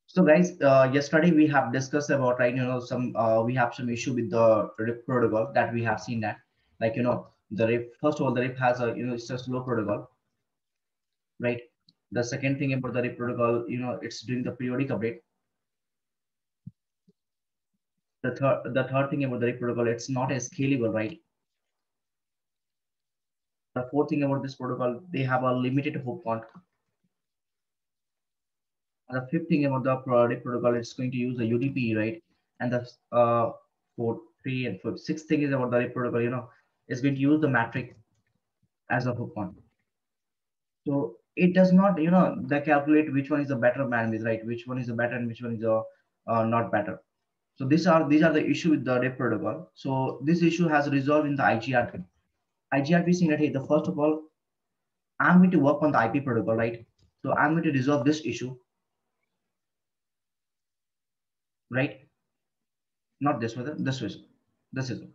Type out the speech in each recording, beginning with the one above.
So guys, yesterday we have discussed about, right, some we have some issue with the RIP protocol that we have seen that, like, the RIP, first of all, the RIP has a, it's a slow protocol, right? The second thing about the RIP protocol, it's doing the periodic update. The third thing about the RIP protocol, it's not as scalable, right? The fourth thing about this protocol, they have a limited hop count. And the fifth thing about the RIP protocol, it's going to use the UDP, right? And the fourth, three, and fourth, sixth thing is about the RIP protocol, it's going to use the metric as a hook on. So it does not, they calculate which one is the better bandwidth, right? Which one is the better and which one is the not better. So these are the issue with the RIP protocol. So this issue has resolved in the IGRP. IGRP saying that, hey, the first of all, I'm going to work on the IP protocol, right? So I'm going to resolve this issue, right? Not this way, this way. This is it.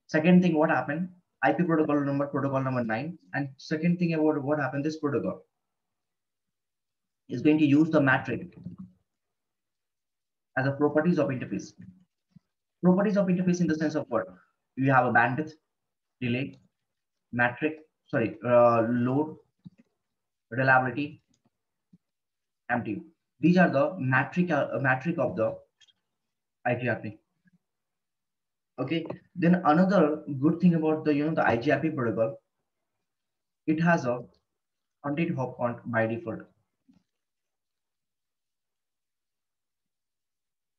Second thing, what happened? IP protocol number 9. And second thing about what happened, this protocol is going to use the metric as a properties of interface. Properties of interface in the sense of what? You have a bandwidth, delay, load, reliability, MTU. These are the metric of the IGRP. Okay. Then another good thing about the the IGRP protocol, it has a 100 hop count by default.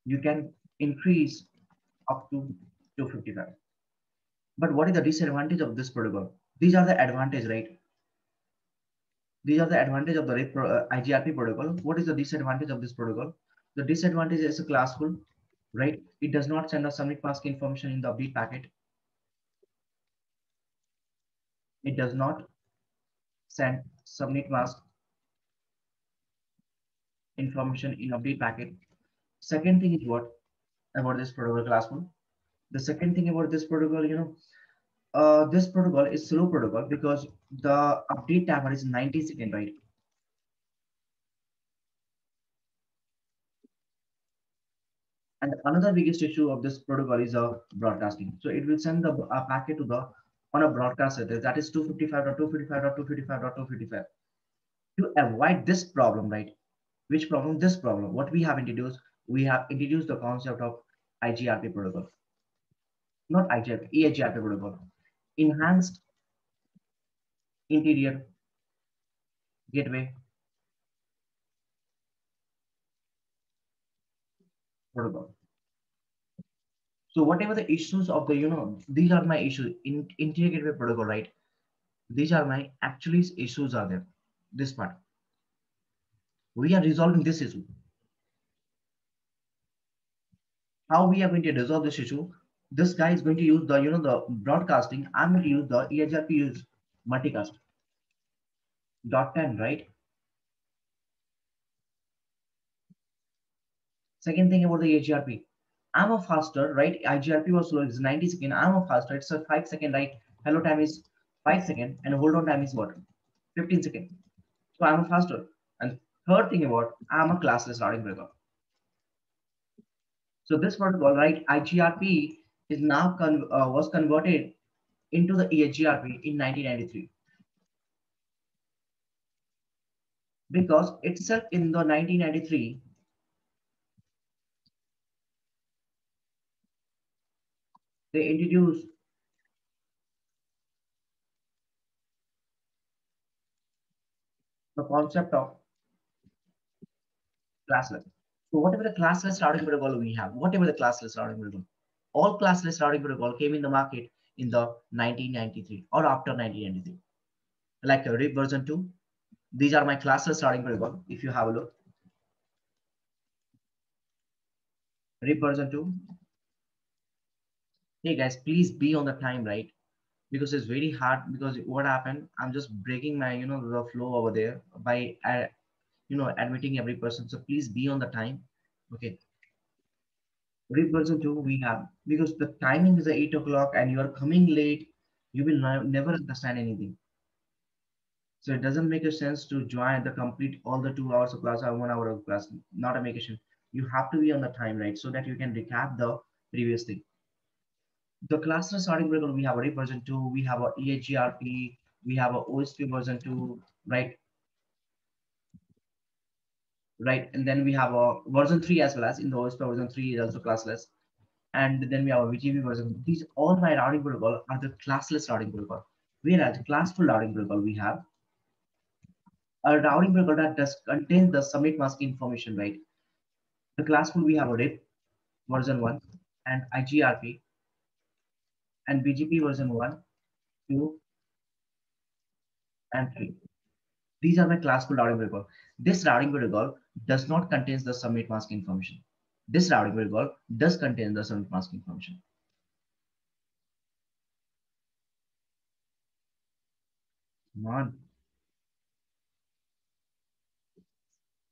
You can increase up to 255. But what is the disadvantage of this protocol? These are the advantage, right? These are the advantage of the IGRP protocol. What is the disadvantage of this protocol? The disadvantage is a classful, right? It does not send a submit mask information in the update packet. It does not send submit mask information in update packet. Second thing is what about this protocol classful? The second thing about this protocol, this protocol is slow protocol because the update timer is 90 seconds, right? And another biggest issue of this protocol is broadcasting. So it will send the packet to the on a broadcast address that is 255.255.255.255. To avoid this problem, right? Which problem? This problem. What we have introduced, we have introduced the concept of IGRP protocol, not IGRP, EIGRP protocol, enhanced interior gateway protocol. So whatever the issues of the, these are my issues in interior gateway protocol, right? These are my actually issues are there. This part. We are resolving this issue. How we are going to resolve this issue? This guy is going to use the, the broadcasting. I'm going to use the EIGRP use multicast. Dot 10, right? Second thing about the EIGRP. I'm a faster, right? IGRP was slow, it's 90 seconds. I'm a faster, it's a 5 second, right? Hello time is 5 seconds, and hold on time is what? 15 seconds. So I'm a faster. And third thing about, I'm a classless routing protocol. So this protocol, right? IGRP is now was converted into the EIGRP in 1993. Because itself in the 1993, they introduced the concept of classless. So whatever the classless routing protocol we have, whatever the classless routing protocol, all classless routing protocol came in the market in the 1993 or after 1993. Like RIP version 2. These are my classless routing protocol. If you have a look, RIP version 2. Hey guys, please be on the time, right? Because it's very hard. Because what happened? I'm just breaking my, the flow over there by, admitting every person. So please be on the time. Okay. RIP version 2 we have, because the timing is 8 o'clock and you are coming late, you will never understand anything. So it doesn't make a sense to join the complete all the 2 hours of class or 1 hour of class. Not a make a sense. You have to be on the time, right? So that you can recap the previous thing. The cluster starting protocol, we have a version 2, we have a EHGRP, we have a OSP version 2, right? Right. And then we have a version 3 as well as in the OSP version 3 is also classless. And then we have a VGP version. These all my routing protocol are the classless routing protocol. Whereas classful routing protocol, we have a routing protocol that does contain the subnet mask information, right? The classful, we have a RIP version 1 and IGRP and BGP version 1, 2, and 3. These are my classful routing protocol. This routing protocol does not contain the subnet mask information. This routing protocol does contain the subnet mask information. Come on.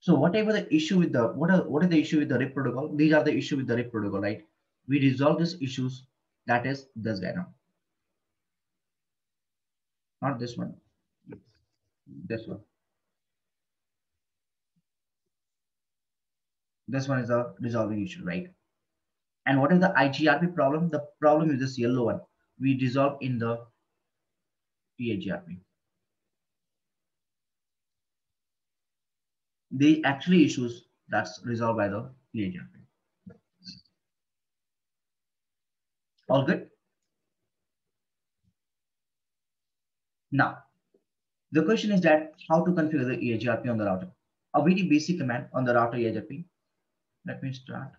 So whatever the issue with the what are the issue with the RIP protocol? These are the issue with the RIP protocol, right? We resolve these issues. That is this guy now, not this one. This one. This one is a resolving issue, right? And what is the IGRP problem? The problem is this yellow one. We resolve in the PHGRP. The actually issues that's resolved by the PHGRP. All good. Now the question is that how to configure the EHGRP on the router. A very basic command on the router EHGRP. Let me start.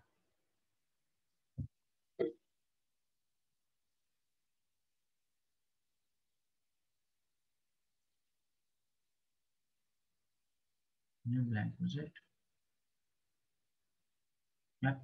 New blank project. Yeah.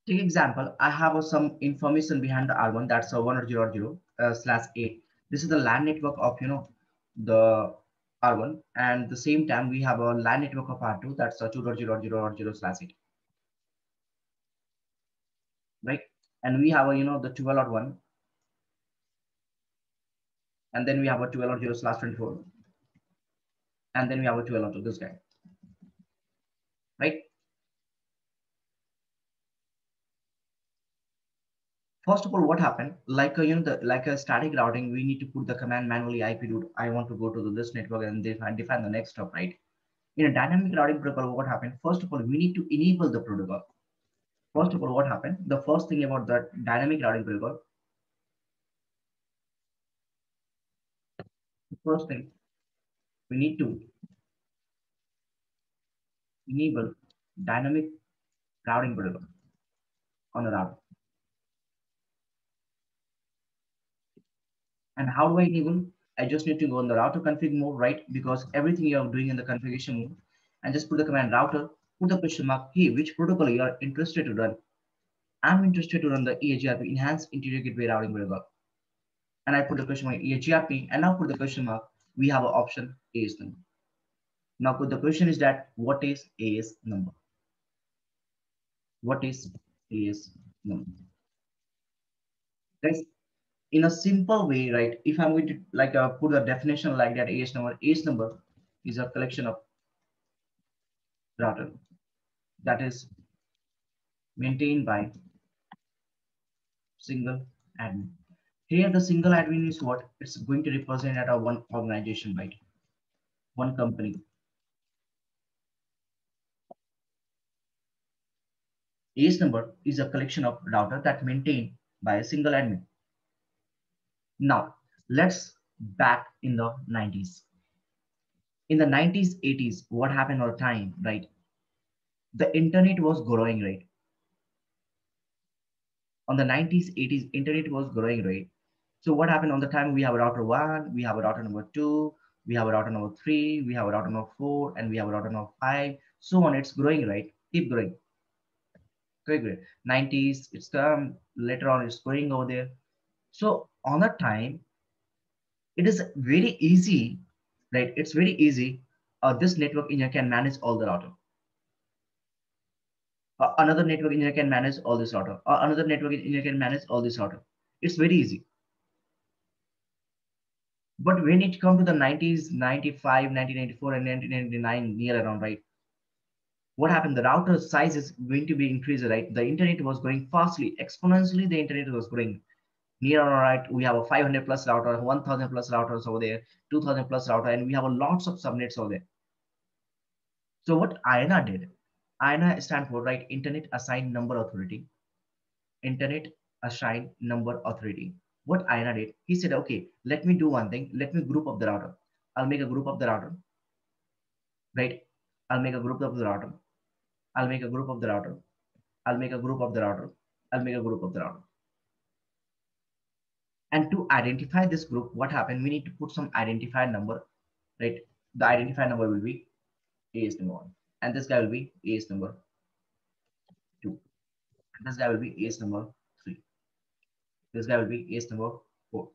Take example, I have some information behind the R1 that's a 1000 slash 8. This is the LAN network of the R1, and the same time we have a LAN network of R2 that's a 2000 slash 8, right? And we have a the 12.1, and then we have a 12.0 slash 24, and then we have a 12.2 this guy, right? First of all, what happened? Like like a static routing, we need to put the command manually IP route. I want to go to this network and define the next stop, right? In a dynamic routing protocol, what happened? First of all, we need to enable the protocol. First of all, what happened? The first thing about that dynamic routing protocol, the first thing we need to enable dynamic routing protocol on the router. And how do I enable? I just need to go on the router config mode, right? Because everything you're doing in the configuration mode, and just put the command router, put the question mark, hey, which protocol you are interested to run? I'm interested to run the EHRP Enhanced Interior Gateway Routing Protocol. And I put the question mark EHRP, and now put the question mark, we have an option AS number. Now the question is that what is AS number? What is AS number? Guys, in a simple way, right? If I'm going to put a definition like that, AS number is a collection of router that is maintained by single admin. Here, the single admin is what? It's going to represent at a one organization, right? One company. AS number is a collection of router that maintained by a single admin. Now, let's back in the 90s. In the 90s, 80s, what happened all the time, right? The internet was growing, right? On the 90s, 80s, internet was growing, right? So what happened on the time? We have a router one, we have a router number two, we have a router number three, we have a router number four, and we have a router number five. So on, it's growing, right? Keep growing. Great, great. 90s, it's come later on, it's going over there. So on that time, it is very easy, right? It's very easy. This network engineer can manage all the router. Another network engineer can manage all this router. Another network engineer can manage all this router. It's very easy. But when it comes to the 90s, 95, 1994, and 1999, near around, right? What happened? The router size is going to be increased, right? The internet was growing fastly, exponentially. The internet was growing. Near on right, we have a 500 plus router, 1000 plus routers over there, 2000 plus router, and we have a lots of subnets over there. So what INA did, INA stand for right Internet Assigned Number Authority. Internet Assigned Number Authority. What INA did, he said, okay, let me do one thing. Let me group up the router. I'll make a group of the router, right? I'll make a group of the router. I'll make a group of the router. I'll make a group of the router. I'll make a group of the router. And to identify this group, what happened? We need to put some identifier number, right? The identifier number will be AS number one, and this guy will be AS number two, and this guy will be AS number three. This guy will be AS number four.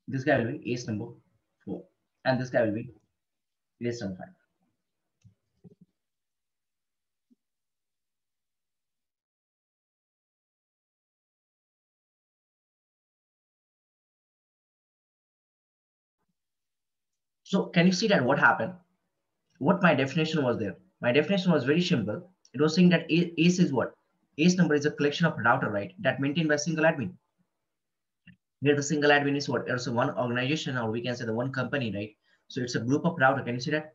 This guy will be AS number four, and this guy will be AS number five. So can you see that what happened? What my definition was there? My definition was very simple. It was saying that ACE is what? ACE number is a collection of router, right? That maintained by a single admin. Here the single admin is what? It's one organization, or we can say the one company, right? So it's a group of router. Can you see that?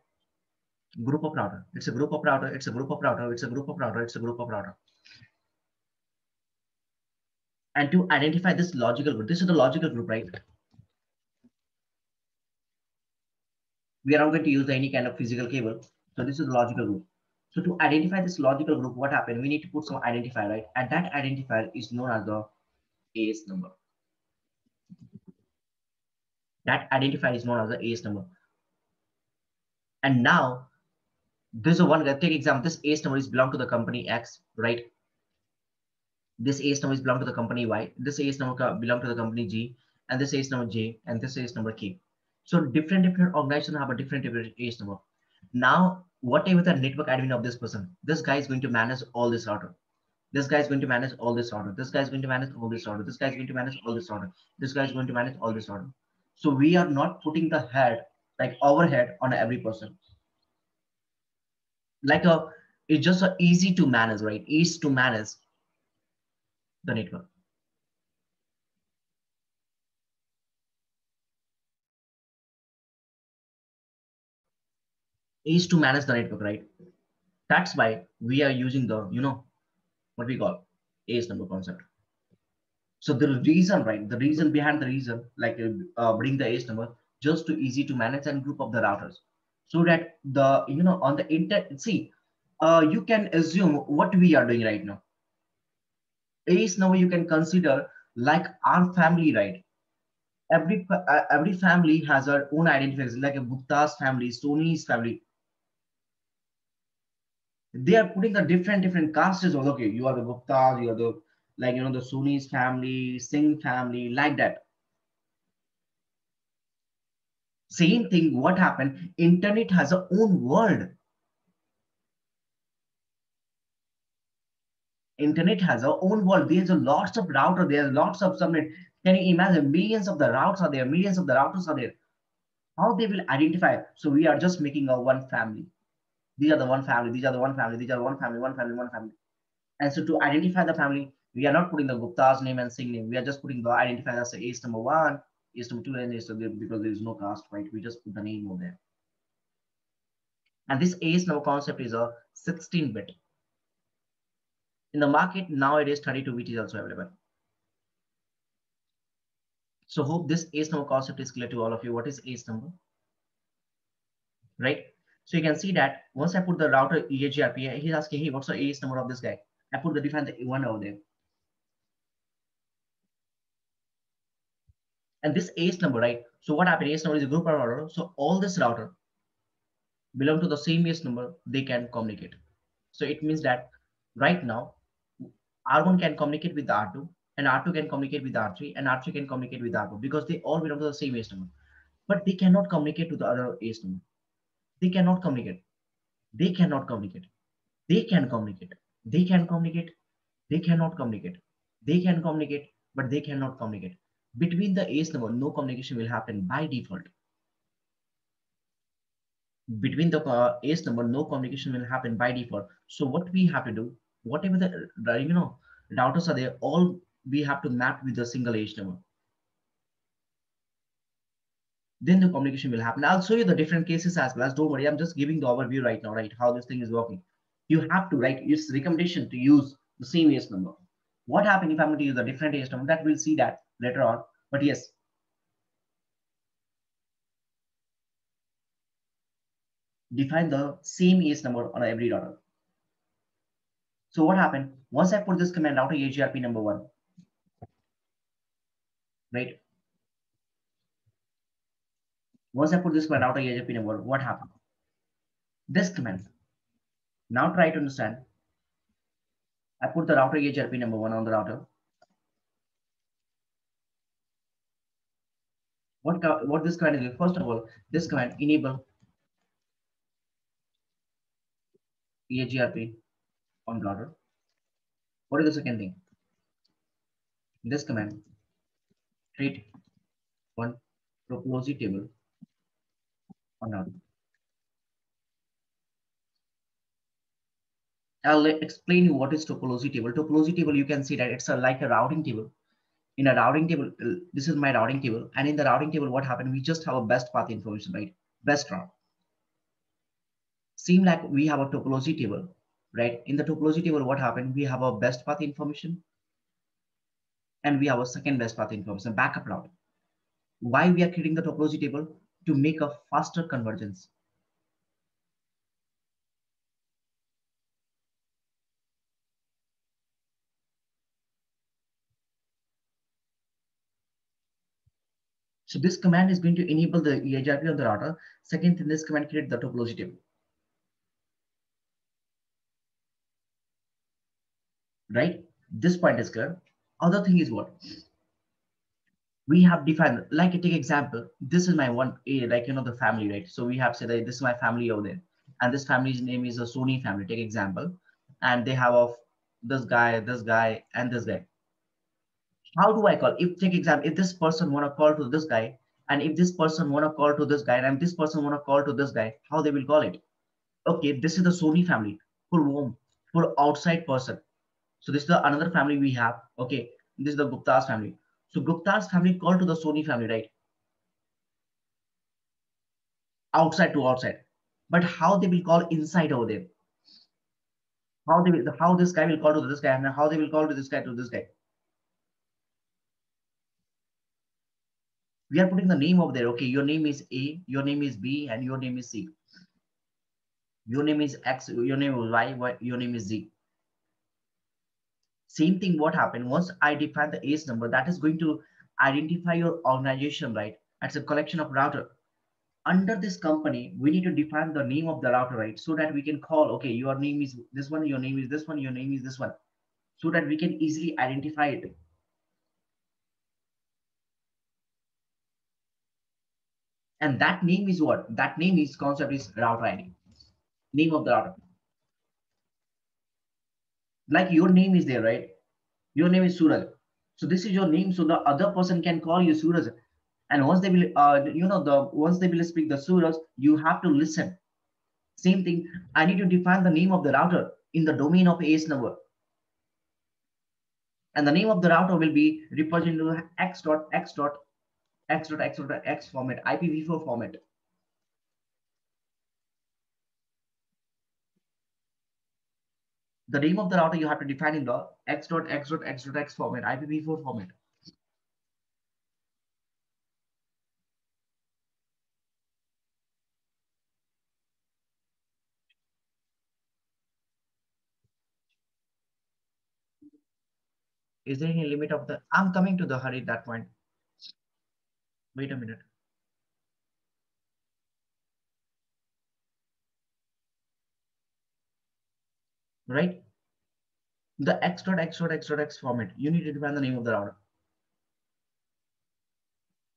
Group of router. It's a group of router. It's a group of router. It's a group of router. It's a group of router. And to identify this logical group, this is the logical group, right? We are not going to use any kind of physical cable. So this is the logical group. So to identify this logical group, what happened? We need to put some identifier, right? And that identifier is known as the AS number. That identifier is known as the AS number. And now, this is one, take example, this AS number is belong to the company X, right? This AS number is belong to the company Y. This AS number belong to the company G, and this AS number J, and this AS number K. So different organizations have a different AS number. Now, whatever the network admin of this person, this guy is going to manage all this router. This guy is going to manage all this order. This guy is going to manage all this order. This guy is going to manage all this order. This guy is going to manage all this order. So we are not putting the head, like overhead, on every person. Like it's just easy to manage, right? Easy to manage the network. Easy to manage the network, right? That's why we are using the, what we call AS number concept. So the reason, right? The reason behind the reason, like bring the AS number, just to easy to manage and group of the routers, so that the on the internet, see, you can assume what we are doing right now. AS number you can consider like our family, right? Every family has our own identifiers, like a Gupta's family, Sony's family. They are putting the different castes. Okay, you are the Guptas, you are the the Sony's family, Singh family, like that. Same thing, what happened? Internet has a own world. Internet has a own world. There's a lots of router, there's lots of subnet. Can you imagine? Millions of the routes are there, millions of the routers are there. How they will identify? So we are just making a one family. These are the one family, these are the one family, these are one family, one family, one family. And so to identify the family, we are not putting the Gupta's name and Singh name. We are just putting the identifier as AS number one, ACE number 2 and ACE number, because there is no caste, right? We just put the name over there. And this ACE number concept is a 16-bit. In the market nowadays, 32-bit is also available. So hope this ACE number concept is clear to all of you. What is ACE number? Right? So you can see that once I put the router EAGRP, he's asking, hey, what's the ACE number of this guy? I put the define the one over there. And this ACE number, right? So what happened? ACE number is a group router. So all this router belong to the same ACE number, they can communicate. So it means that right now, R1 can communicate with the R2, and R2 can communicate with R3, and R3 can communicate with R4 because they all belong to the same ACE number. But they cannot communicate to the other ACE number. They cannot communicate. They cannot communicate. They can communicate. They can communicate. They cannot communicate. They can communicate, but they cannot communicate. Between the ACE number, no communication will happen by default. Between the ACE number, no communication will happen by default. So what we have to do, whatever the routers are there, all we have to map with a single ACE number. Then the communication will happen. I'll show you the different cases as well. As don't worry, I'm just giving the overview right now, right? How this thing is working. You have to, right? It's recommendation to use the same ACE number. What happens if I'm going to use a different ACE number? That we'll see that later on. But yes, define the same ACE number on every router. So what happened? Once I put this command router AGRP number 1, right? Once I put this command router AGRP number 1, what happened? This command. Now try to understand. I put the router AGRP number 1 on the router. What this command is? First of all, this command enable EAGRP on router. What is the second thing? This command create one topology table on router. I'll explain you what is topology table. Topology table, you can see that it's like a routing table. In a routing table, this is my routing table. And in the routing table, what happened? We just have a best path information, right? Best route. Seem like we have a topology table, right? In the topology table, what happened? We have a best path information and we have a second best path information, backup route. Why we are creating the topology table? To make a faster convergence. So this command is going to enable the EIGRP on the router. Second thing, this command create the topology table. Right? This point is clear. Other thing is what? We have defined, like take example, this is my one, like, the family, right? So we have said that this is my family over there. And this family's name is a Sony family, take example. And they have of this guy, and this guy. How do I call? If take example, if this person want to call to this guy, and if this person want to call to this guy, and this person want to call to this guy, how they will call it? Okay, this is the Sony family for home, for outside person. So this is the another family we have. Okay, this is the Gupta's family. So Gupta's family call to the Sony family, right? Outside to outside. But how they will call inside over there? How this guy will call to this guy, and how they will call to this guy to this guy? We are putting the name over there. Okay, your name is A, your name is B, and your name is C. Your name is X, your name is Y, your name is Z. Same thing, what happened? Once I define the ACE number, that is going to identify your organization, right? It's a collection of router. Under this company, we need to define the name of the router, right? So that we can call, okay, your name is this one, your name is this one, your name is this one. So that we can easily identify it. And that name is what? That name is concept is router ID. Name of the router. Like your name is there, right? Your name is Suraj. So this is your name. So the other person can call you Suraj. And once they will, once they will speak the Suraj, you have to listen. Same thing. I need to define the name of the router in the domain of ACE number. And the name of the router will be represented to x dot x.x.x format, IPv4 format. The name of the router you have to define in the x.x.x.x format, IPv4 format. Is there any limit of the? I'm coming to the hurry at that point. Wait a minute. Right? The x.x.x.x format. You need to define the name of the router.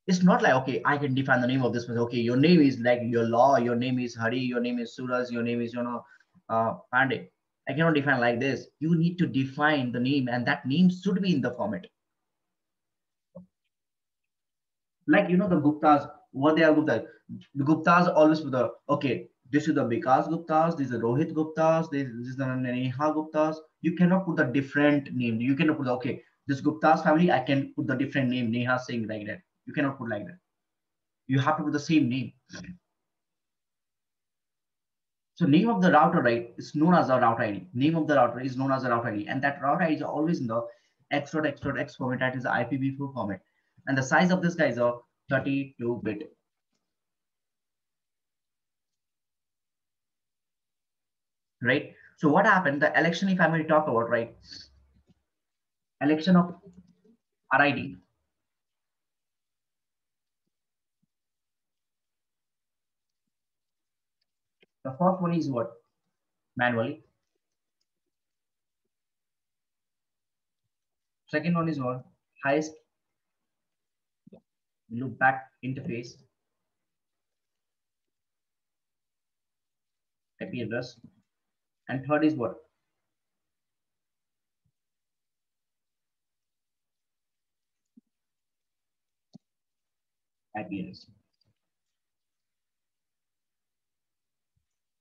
It's not like, okay, I can define the name of this person. Okay, your name is like your law, your name is Hari, your name is Suraj, your name is, Pandey. I cannot define like this. You need to define the name, and that name should be in the format. Like, the Guptas, what they are Guptas. The Guptas always with the, okay, this is the Vikas Guptas, this is the Rohit Guptas, this is the Neha Guptas. You cannot put the different name. You cannot put the, okay, this Guptas family, I can put the different name, Neha Singh, like that. You cannot put like that. You have to put the same name. So name of the router, right, is known as a route ID. Name of the router is known as a route ID. And that route ID is always in the x.x.x format, that is the IPv4 format. And the size of this guy is a 32-bit. Right? So what happened? The election, if I'm going to talk about, right? Election of RID. The first one is what? Manually. Second one is what? Highest loopback interface, IP address. And third is what? IP address.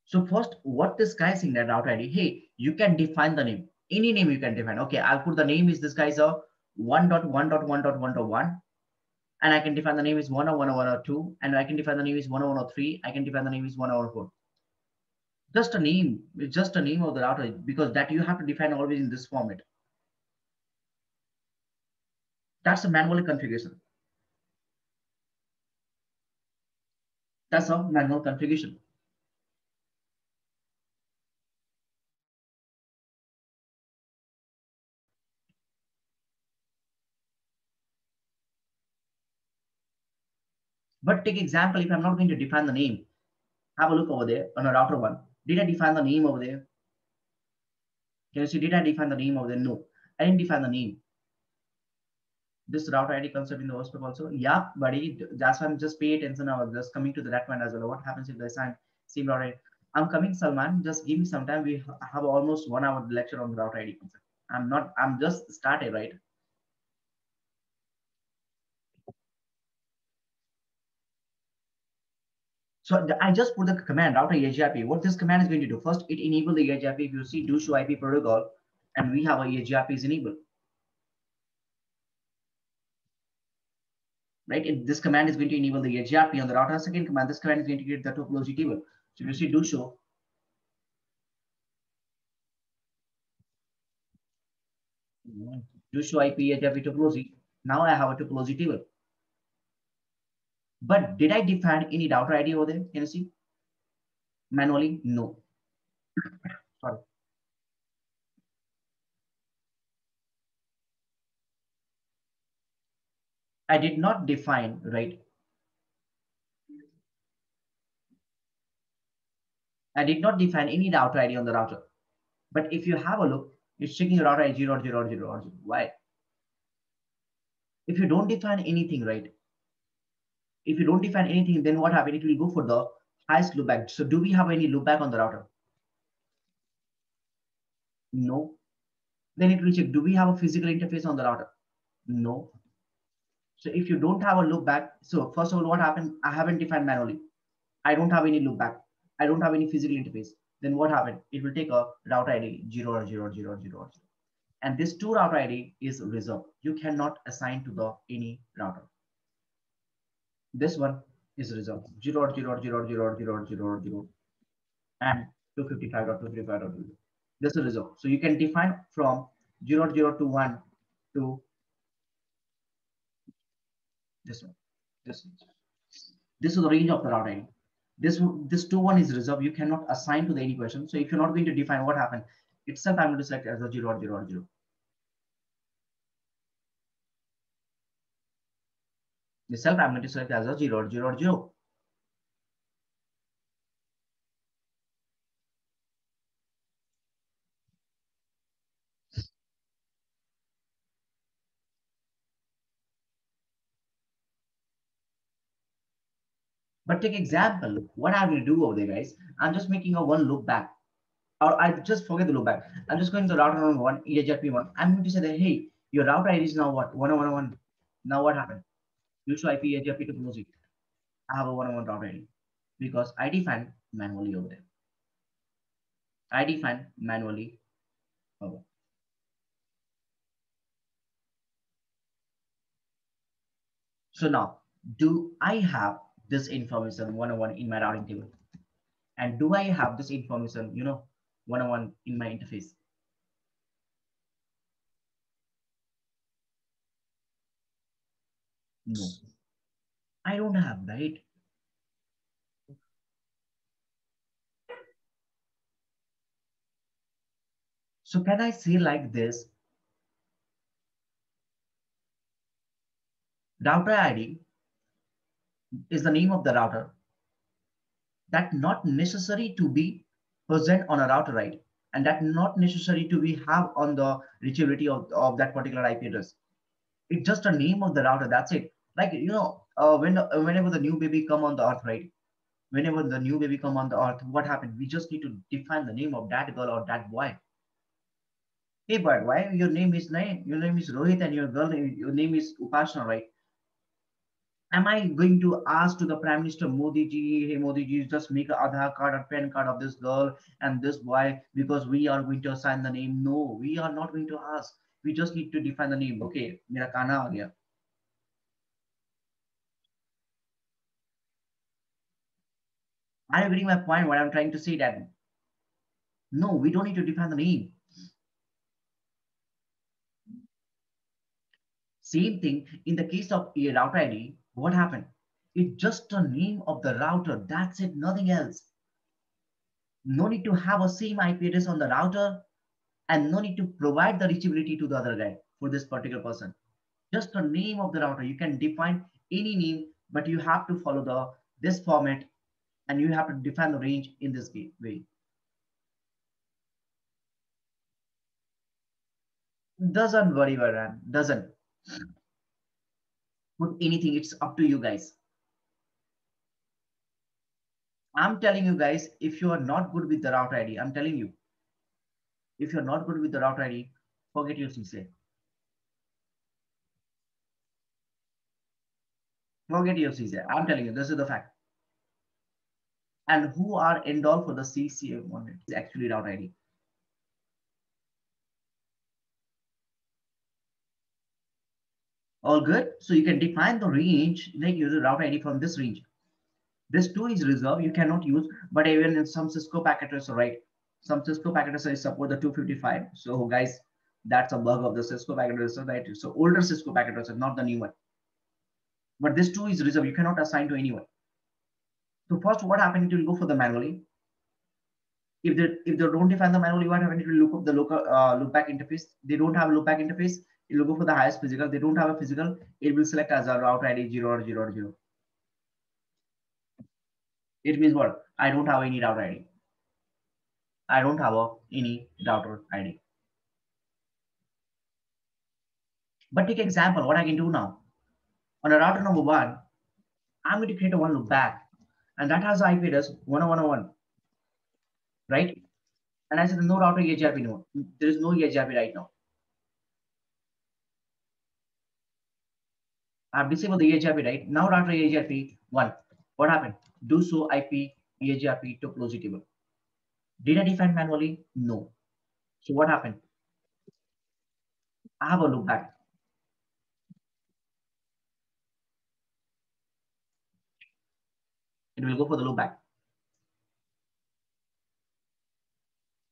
So first, what this guy is saying that route ID, hey, you can define the name. Any name you can define. Okay, I'll put the name is this guy's a 1.1.1.1.1, and I can define the name is 101.1.2, and I can define the name is 101.3. I can define the name is 101.4. Just a name, it's just a name of the router, because that you have to define always in this format. That's a manual configuration. That's a manual configuration. But take example, if I'm not going to define the name, have a look over there on a router one. Did I define the name over there? Can you see, did I define the name over there? No, I didn't define the name. This route ID concept in the OSPF also. Yeah, buddy, that's why I'm just pay attention. I was just coming to that point as well. What happens if they assign same route ID? I'm coming, Salman. Just give me some time. We have almost 1 hour lecture on the route ID concept. I'm just started, right? So I just put the command router EGRP. What this command is going to do, first, it enable the EGRP. If you see do show IP protocol, and we have a EGRP is enabled. Right? This command is going to enable the EGRP on the router. Second command, this command is going to create the topology table. So if you see do show, IP EGRP topology. Now I have a topology table. But did I define any router ID over there? Can you see? Manually? No. Sorry. I did not define, right? I did not define any router ID on the router. But if you have a look, it's checking router ID 0.0.0.0. Why? If you don't define anything, right? If you don't define anything, then what happens? It will go for the highest loopback. So do we have any loopback on the router? No. Then it will check, do we have a physical interface on the router? No. So if you don't have a loopback, so first of all, what happened? I haven't defined manually. I don't have any loopback. I don't have any physical interface. Then what happened? It will take a route ID 0 or 0 or 0 or 0. And this two router ID is reserved. You cannot assign to the any router. This one is reserved 0.0.0.0.0.0 and 255.255.2. This is reserved. So you can define from 0.0 to 1 to this one. This one. This is the range of the route ID. This 2 1 is reserved. You cannot assign to the any question. So if you're not going to define what happened, itself I'm going to select as a 0.0.0. Itself I'm going to select as a 0.0.0. But take example, what I will do over there, guys. I'm just making a one loop back. Or I just forget the loop back. I'm just going to router number one, EHRP1. I'm going to say that, hey, your router ID is now what? 10101. Now what happened? You should IP EHRP to close it. I have a 101 router ID because I define manually over there. I define manually over. So now, do I have this information 101 in my routing table? And do I have this information, 101 in my interface? No, I don't have, right? So can I say like this? Router ID is the name of the router that not necessary to be present on a router ID, and that not necessary to be have on the reachability of that particular IP address. It's just a name of the router. That's it. Like whenever the new baby come on the earth, right? Whenever the new baby come on the earth, what happened? We just need to define the name of that girl or that boy. Hey boy, why your name is Rohit and your name is Upasana, right? Am I going to ask to the Prime Minister Modi ji, hey Modi ji, just make an Aadhaar card or PAN card of this girl and this boy because we are going to assign the name? No, we are not going to ask. We just need to define the name. Okay, मेरा काना आ गया. Are you getting my point? What I'm trying to say that no, we don't need to define the name. Same thing in the case of a router ID. What happened? It's just a name of the router. That's it, nothing else. No need to have a same IP address on the router and no need to provide the reachability to the other guy for this particular person. Just the name of the router. You can define any name, but you have to follow this format and you have to define the range in this way. Doesn't worry, Varan. Doesn't put anything. It's up to you guys. I'm telling you guys, if you are not good with the route ID, I'm telling you, if you're not good with the route ID, forget your CCA. Forget your CCA. I'm telling you, this is the fact. And who are end all for the CCA one is actually route ID. All good. So you can define the range, like use a route ID from this range. This too is reserved. You cannot use, but even in some Cisco packet tracer, right? Some Cisco packet tracer support the 255. So guys, that's a bug of the Cisco packet tracer, right? So older Cisco packet tracer, not the new one. But this too is reserved. You cannot assign to anyone. So first, what happened? It will go for the manually. If they don't define the manually, what happened? It will look up the local loopback interface. They don't have a loopback interface. It will go for the highest physical. They don't have a physical. It will select as a route ID 0 or 0 or 0. It means what? I don't have any route ID. I don't have any router ID. But take example, what I can do now. On a router number one, I'm going to create a one loop back. And that has the IP address 10101, right? And I said no router EHRP no. There is no EHRP right now. I've disabled the EHRP, right? Now router EHRP 1. What happened? Do so IP EHRP to close it table. Did I define manually? No. So what happened? I have a loop back. It will go for the loop back.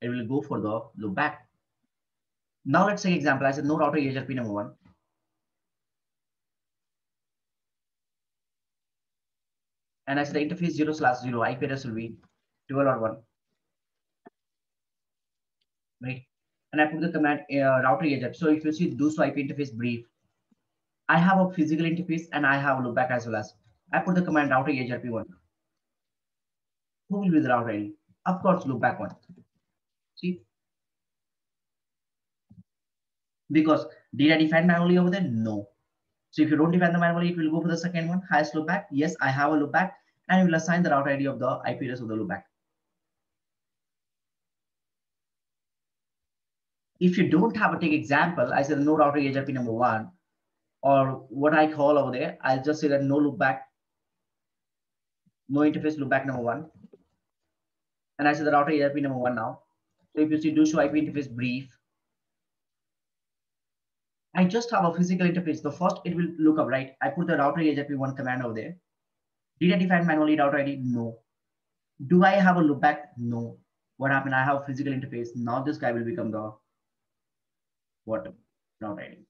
It will go for the loop back. Now let's take example. I said no router EHRP number one. And I said the interface 0/0 IP address will be 12.1, right? And I put the command router EHRP. So if you see do so IP interface brief, I have a physical interface and I have a loopback as well as. I put the command router EHRP1. Who will be the router ID? Of course, loopback one. See, because did I define manually over there? No. So if you don't define the manually, it will go for the second one, highest loopback. Yes, I have a loopback, and I will assign the router ID of the IP address of the loopback. If you don't have a take example, I said no router EHRP number one, or what I call over there, I'll just say that no loopback, no interface loopback number one. And I said the router EHRP number one now. So if you see do show IP interface brief, I just have a physical interface. The first it will look up, right? I put the router EHRP1 command over there. Did I define manually router ID? No. Do I have a loopback? No. What happened? I have a physical interface. Now this guy will become the what? Router ID.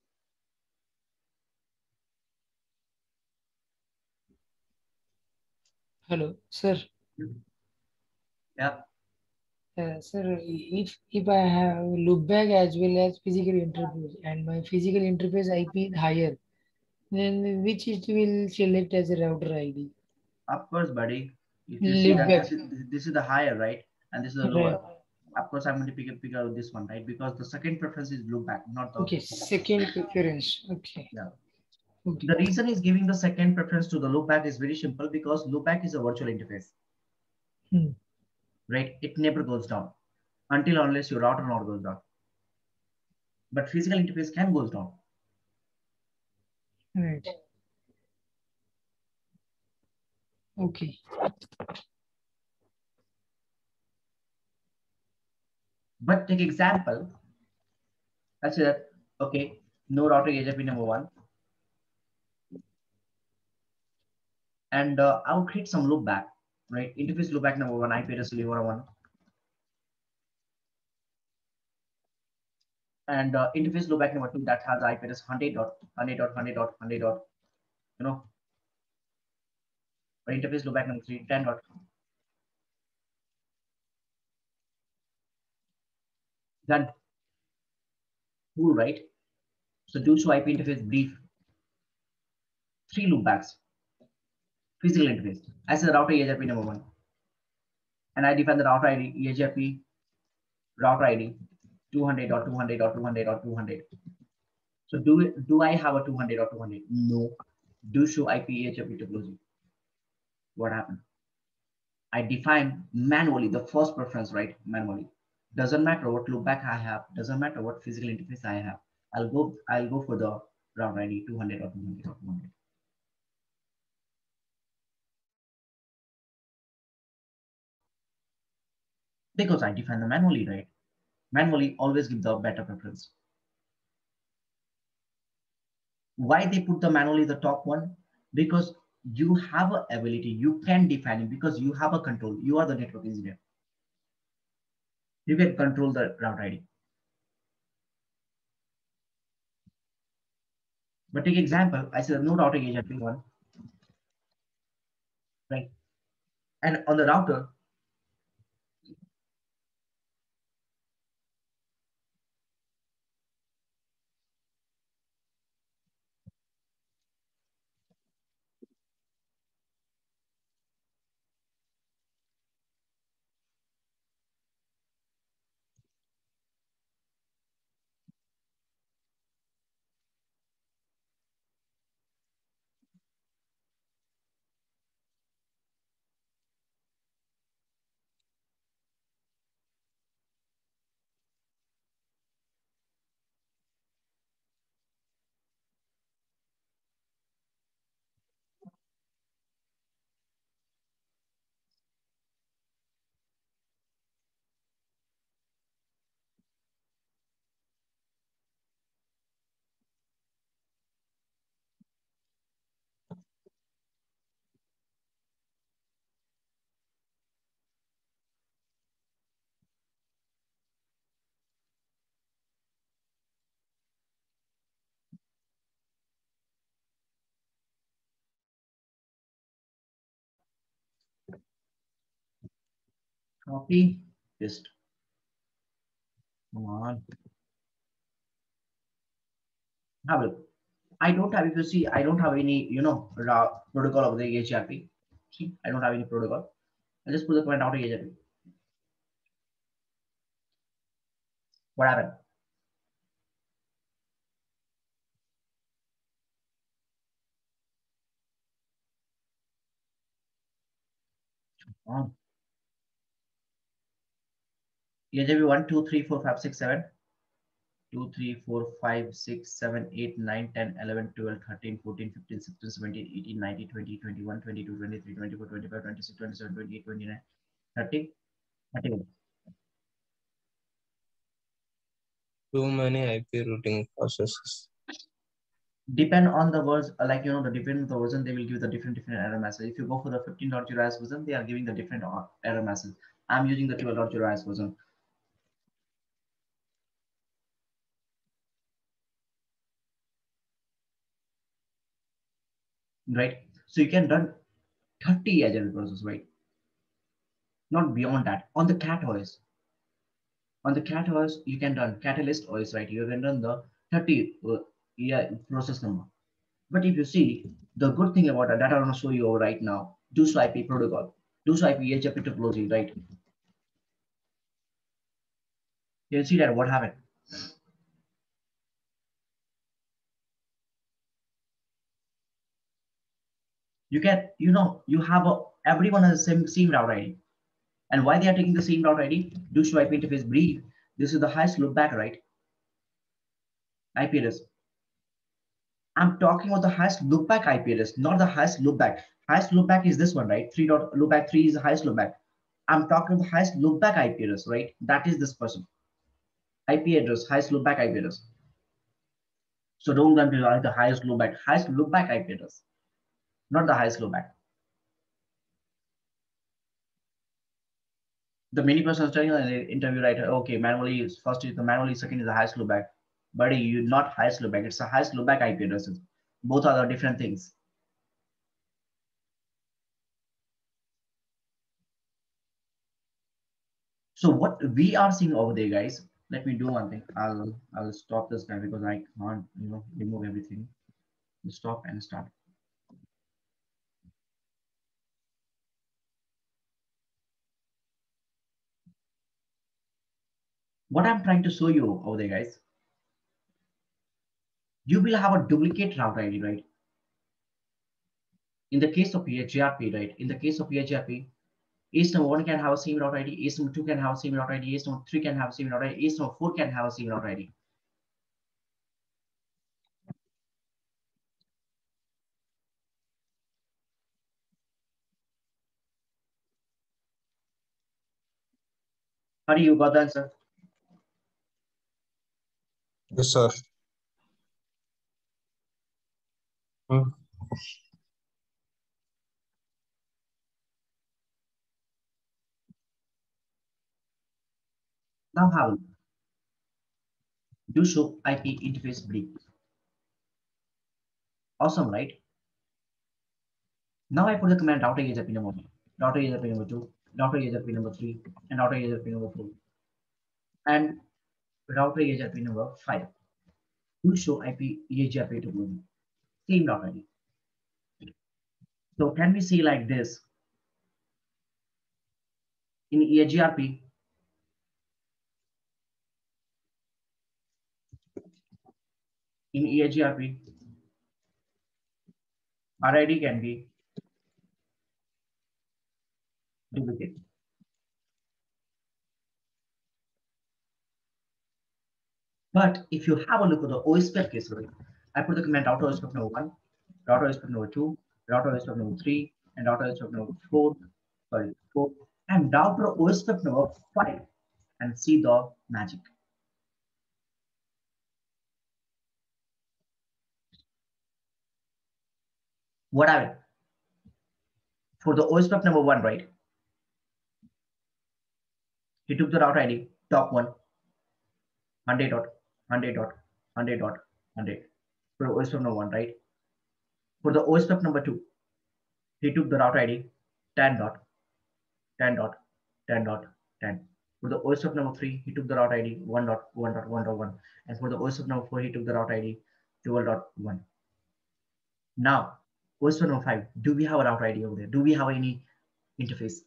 Hello, sir. Yeah. Sir, if I have loopback as well as physical interface and my physical interface IP is higher, then which it will select as a router ID? Of course, buddy. If you see that Loopback. this is the higher, right? And this is the Right. lower. Of course, I'm going to pick out this one, right? Because the second preference is loopback, not the Okay, second preference. Okay. yeah. Okay. The reason is giving the second preference to the loopback is very simple because loopback is a virtual interface, Hmm. right? It never goes down until unless your router node goes down. But physical interface can goes down. Right. Okay. But take example, let's say that okay, no router AJP number one, and I'll create some loopback, right? Interface loopback number one, IP address deliver one, and interface loopback number two that has IP address 100.100.100.100. You know, or interface loopback number three 10. Done. Cool, right? So do show IP interface brief, three loopbacks, physical interface. I said router EHRP number one, and I define the router ID EHRP router ID 200.200.200.200. So do I have a 200 or 200? No. Do show IP EHRP topology. What happened? I define manually the first preference, right? Manually. Doesn't matter what loopback I have. Doesn't matter what physical interface I have. I'll go for the router ID 200 or 200 or 200. Because I define the manually, right? Manually always give the better preference. Why they put the manually the top one? Because you have a ability, you can define it because you have a control. You are the network engineer. You can control the route ID. But take example, I said no routing agent one, right? And on the router, Copy, paste. Come on. Have a look. I don't have, if you see, I don't have any, protocol of the HRP. See, I don't have any protocol. I just put the command out of HRP. What happened? On. HRP 1, 2, 3, 4, 5, 6, 7. 2, 3, 4, 5, 6, 7, 8, 9, 10, 11, 12, 13, 14, 15, 16, 17, 18, 19, 20, 21, 22, 23, 24, 25, 26, 27, 28, 29, 30, 31. Too many IP routing processes. Depend on the words, the different the version, they will give the different error message. If you go for the 15.0 as version, they are giving the different error message. I'm using the 12.0 as version. Right? So you can run 30 agile processes, right? Not beyond that. On the cat OS, you can run Catalyst OS, right? You can run the 30 process number. But if you see, the good thing about that I want to show you right now, DUSO IP protocol, DUSO IP HFP topology, right? You see that what happened? You can, you have everyone has the same route ID. And why they are taking the same route ID? DUSO IP interface brief. This is the highest loopback, right? IP address. I'm talking about the highest loopback IP address, not the highest loopback. Highest loopback is this one, right? 3 dot loopback 3 is the highest loopback. I'm talking about the highest loopback IP address, right? That is this person. IP address, highest loopback IP address. So don't run to the highest loopback. Highest loopback IP address, not the highest loopback. The many persons telling in the interview, right? Okay, manually is first is the manually, second is the highest loopback. Buddy, you not highest loopback. It's the highest loopback IP addresses. Both are the different things. So what we are seeing over there, guys, let me do one thing. I'll stop this guy because I can't, remove everything. Stop and start. What I'm trying to show you over there, guys, you will have a duplicate route ID, right? In the case of PHGRP, right? In the case of PHGRP, ACE number 1 can have a same route ID, ACE number 2 can have a same route ID, ACE number 3 can have a same route ID, ACE number 4 can have a same route ID. How do you got the answer? Yes, sir. Hmm. Now have a look. DUSO IP interface brief. Awesome, right? Now I put the command router HFP number 1, router HFP number 2, router HFP number 3, and router HFP number 4, and router HFP number 5. DUSO IP HFP topology. Same route ID. So can we see like this? In EHGRP, RID can be duplicate. But if you have a look at the OSPF case, right, I put the command router OSPF number 1, router OSPF number 2, router OSPF number 3, and router OSPF number 4, and router OSPF number 5, and see the magic. What happened? For the OSPF number 1, right? He took the route ID, top one, 100 dot, 100 dot, 100 dot, 100. For the OSPF number 1, right? For the OSPF number 2, he took the route ID, 10 dot, 10 dot, 10 dot, 10. For the OSPF number 3, he took the route ID 1.1.1.1. And for the OSPF number 4, he took the route ID 12.1. Now, OSPF number 5, do we have a route ID over there? Do we have any interface?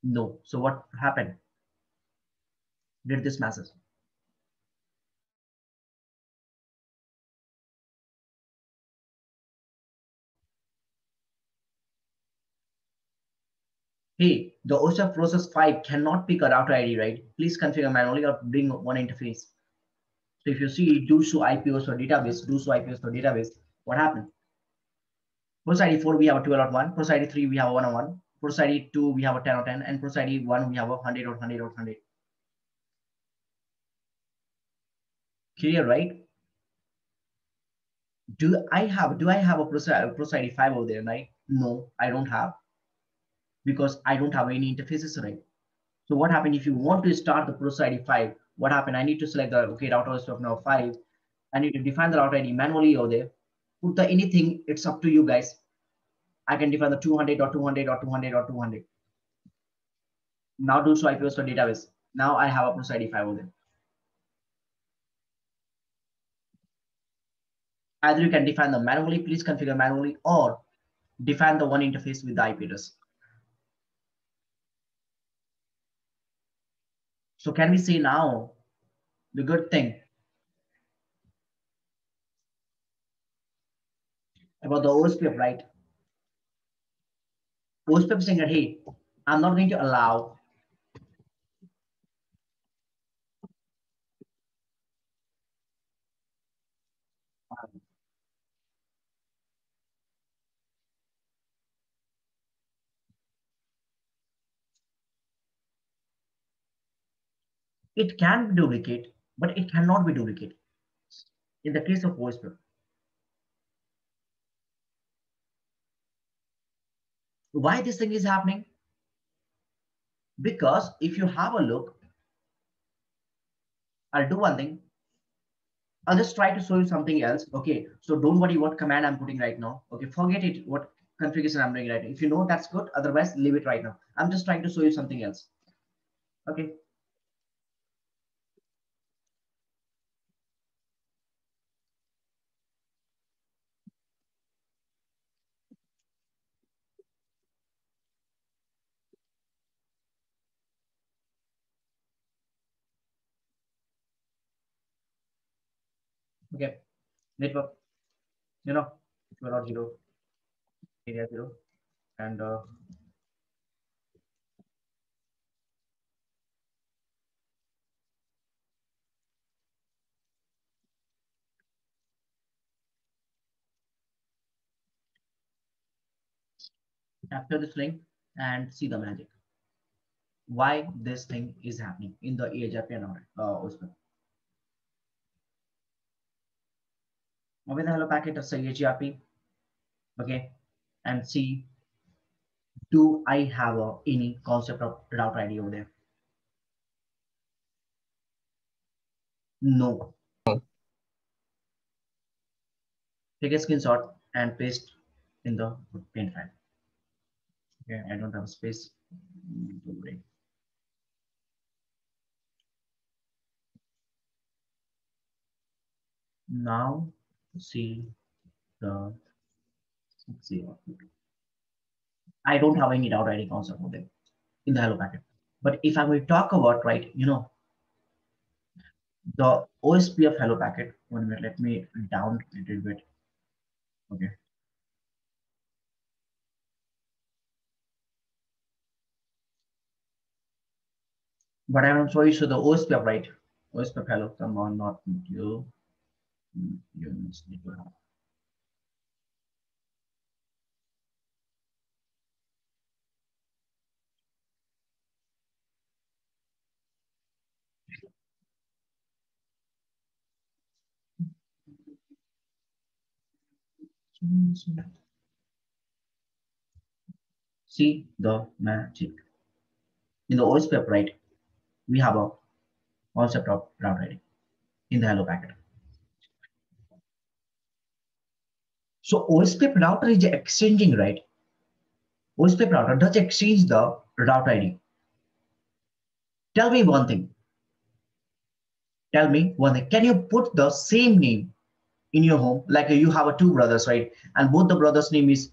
No. So what happened? Did this message? Hey, the OSPF process 5 cannot pick a router ID, right? Please configure manually or bring one interface. So if you see do show IP host or database, do show IP host or database, what happened? Process ID 4, we have a 12.1. Process ID 3, we have a 101. Process ID 2, we have a 10.10. And process ID 1, we have a 100.100.100. Clear, right? Do I have a process ID 5 over there, right? No, I don't have, because I don't have any interfaces, right? So what happened if you want to start the process ID 5? What happened? I need to select the router stuff now 5. I need to define the router ID manually over there. Put the anything, it's up to you guys. I can define the 200 or 200 or 200 or 200. Now do show IP host or database. Now I have a process ID 5 over there. Either you can define them manually, please configure manually, or define the one interface with the IP address. So can we say now the good thing about the OSPF, right? OSPF saying that, hey, I'm not going to allow it can be duplicate, but it cannot be duplicate in the case of OSPF. Why this thing is happening? Because if you have a look, I'll do one thing. I'll just try to show you something else. Okay, so don't worry what command I'm putting right now. Okay, forget it, what configuration I'm doing right now. If you know, that's good. Otherwise, leave it right now. I'm just trying to show you something else. Okay. Okay, network, 12.0, area 0, and after this link and see the magic. Why this thing is happening in the AHRP and OSPF. Open the hello packet of AHRP, okay, and see, do I have any concept of route ID over there? No. Take a screenshot and paste in the paint file. Okay, I don't have a space. Now see the, let's see. I don't have any route ID concept over there in the hello packet. But if I will talk about, right, the OSPF hello packet, 1 minute, let me down a little bit. Okay. But I want to show you, so the OSPF, right? OSPF hello, come on, not you. You need to have. See the magic. In the OSPF, right, we have a concept of route ID in the hello packet. So OSPF router is exchanging, right? OSPF router does exchange the route ID. Tell me one thing. Tell me one thing. Can you put the same name in your home? Like you have two brothers, right? And both the brothers' name is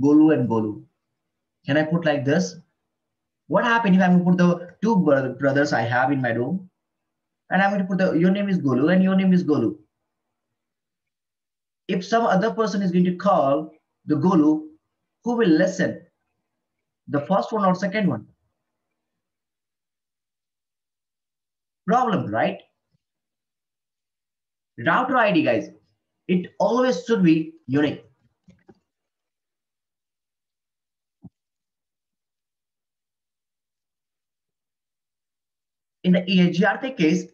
Golu and Golu. Can I put like this? What happens if I'm going to put the two brothers I have in my room, and I'm going to put your name is Golu and your name is Golu. If some other person is going to call the Golu, who will listen? The first one or second one? Problem, right? Router ID, guys, it always should be unique. In the EIGRP case,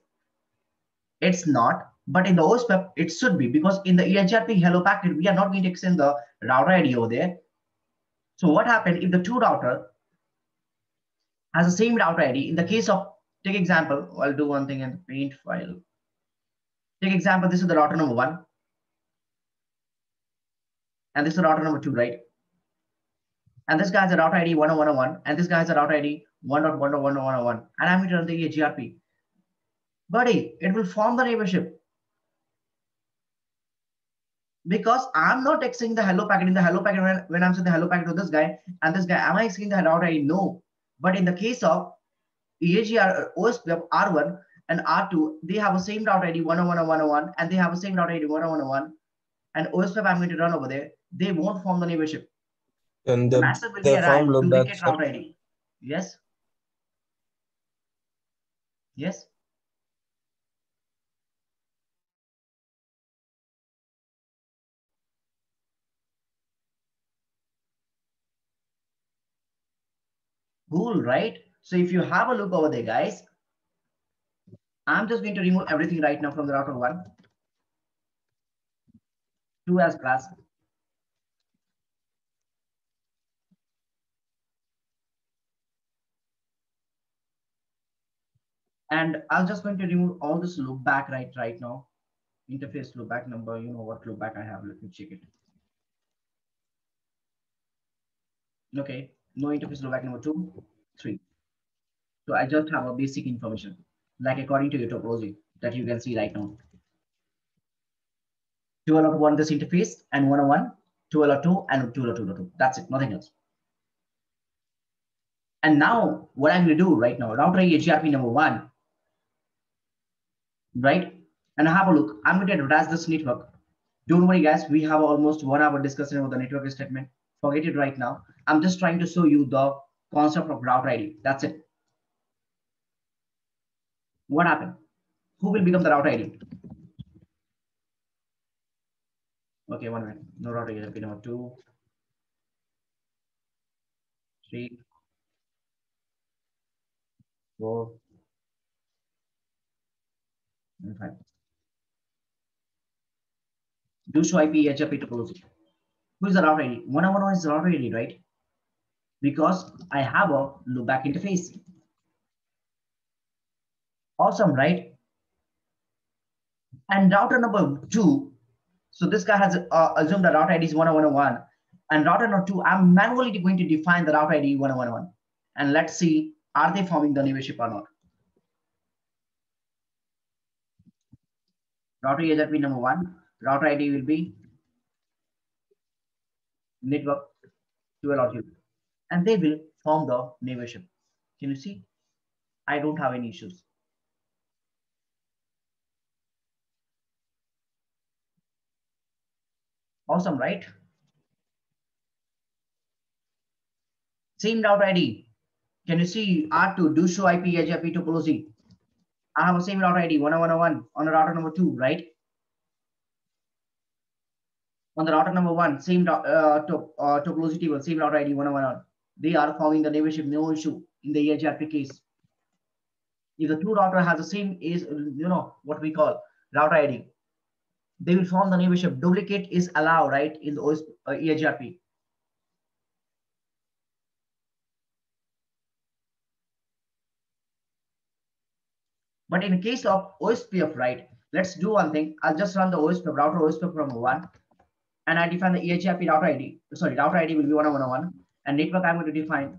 it's not, but in the OSPF, it should be, because in the EIGRP hello packet, we are not going to extend the router ID over there. So what happened if the two router has the same router ID? In the case of, take example, I'll do one thing in the paint file. Take example, this is the router number 1. And this is the router number 2, right? And this guy has a router ID 10101, and this guy has a router ID 1.1.1.1.1, and I'm going to run the EIGRP. Buddy, it will form the neighborship. Because I'm not texting the hello packet in the hello packet when I'm sending the hello packet to this guy and this guy. Am I texting the router ID? No. But in the case of EAGR, OSPF R1 and R2, they have the same router ID 101.1.1, and they have the same router ID 101.1, and OSPF I'm going to run over there. They won't form the neighborship. And The master will be they form arrived loopback, duplicate sir. router ID. Yes. Yes. Cool, right? So if you have a look over there, guys, I'm just going to remove everything right now from the router 1. 2 as class. And I'm just going to remove all this loop back right now. Interface loop back number, you know what loop back I have. Let me check it. Okay, no interface loop back number 2, 3. So I just have a basic information, like according to your topology that you can see right now. 2L.1 this interface and 101, 2L.2 and 2L.2. That's it, nothing else. And now what I'm going to do right now, router EIGRP number 1, right? And have a look. I'm going to advertise this network. Don't worry, guys. We have almost 1 hour discussion about the network statement. Forget it right now. I'm just trying to show you the concept of router ID. That's it. What happened? Who will become the router ID? Okay, 1 minute. No router ID. Number 2, 3, 4, and 5. Do show IP HFP topology. Who is the router ID? 101 is the router ID, right? Because I have a loopback interface. Awesome, right? And router number 2. So this guy has assumed the router ID is 101, and router number 2, I'm manually going to define the router ID 101. And let's see, are they forming the neighborship or not? Router EIGRP number 1, router ID will be network 2L.2, and they will form the neighborship. Can you see? I don't have any issues. Awesome, right? Same router ID. Can you see R2 do show IP HFP topology? I have the same router ID 101 on the router number 2, right? On the router number 1, same topology table, same router ID 101. They are forming the neighborship, no issue in the EIGRP case. If the two router has the same is, you know, what we call router ID, they will form the neighborship. Duplicate is allowed, right, in the EIGRP. But in the case of OSPF, right, let's do one thing. I'll just run the OSPF router OSPF number 1, and I define the EIGRP router ID. Sorry, router ID will be 101, and network I'm going to define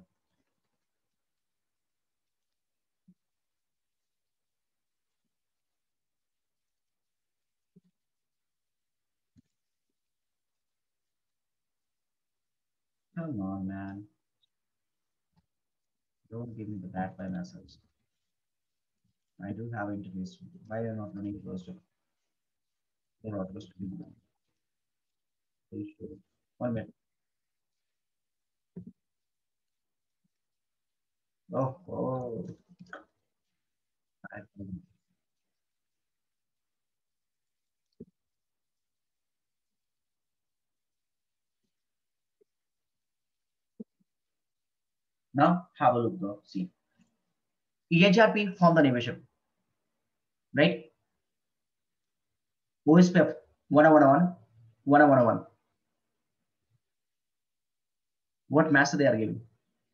Come on, man. Don't give me the bad by message. I do have interviews. Why are you not running close to the broadcast? Sure. 1 minute. Oh. I- Now have a look though. See, EHRP from the navigation, right? OSPF 101, 101. What master they are giving?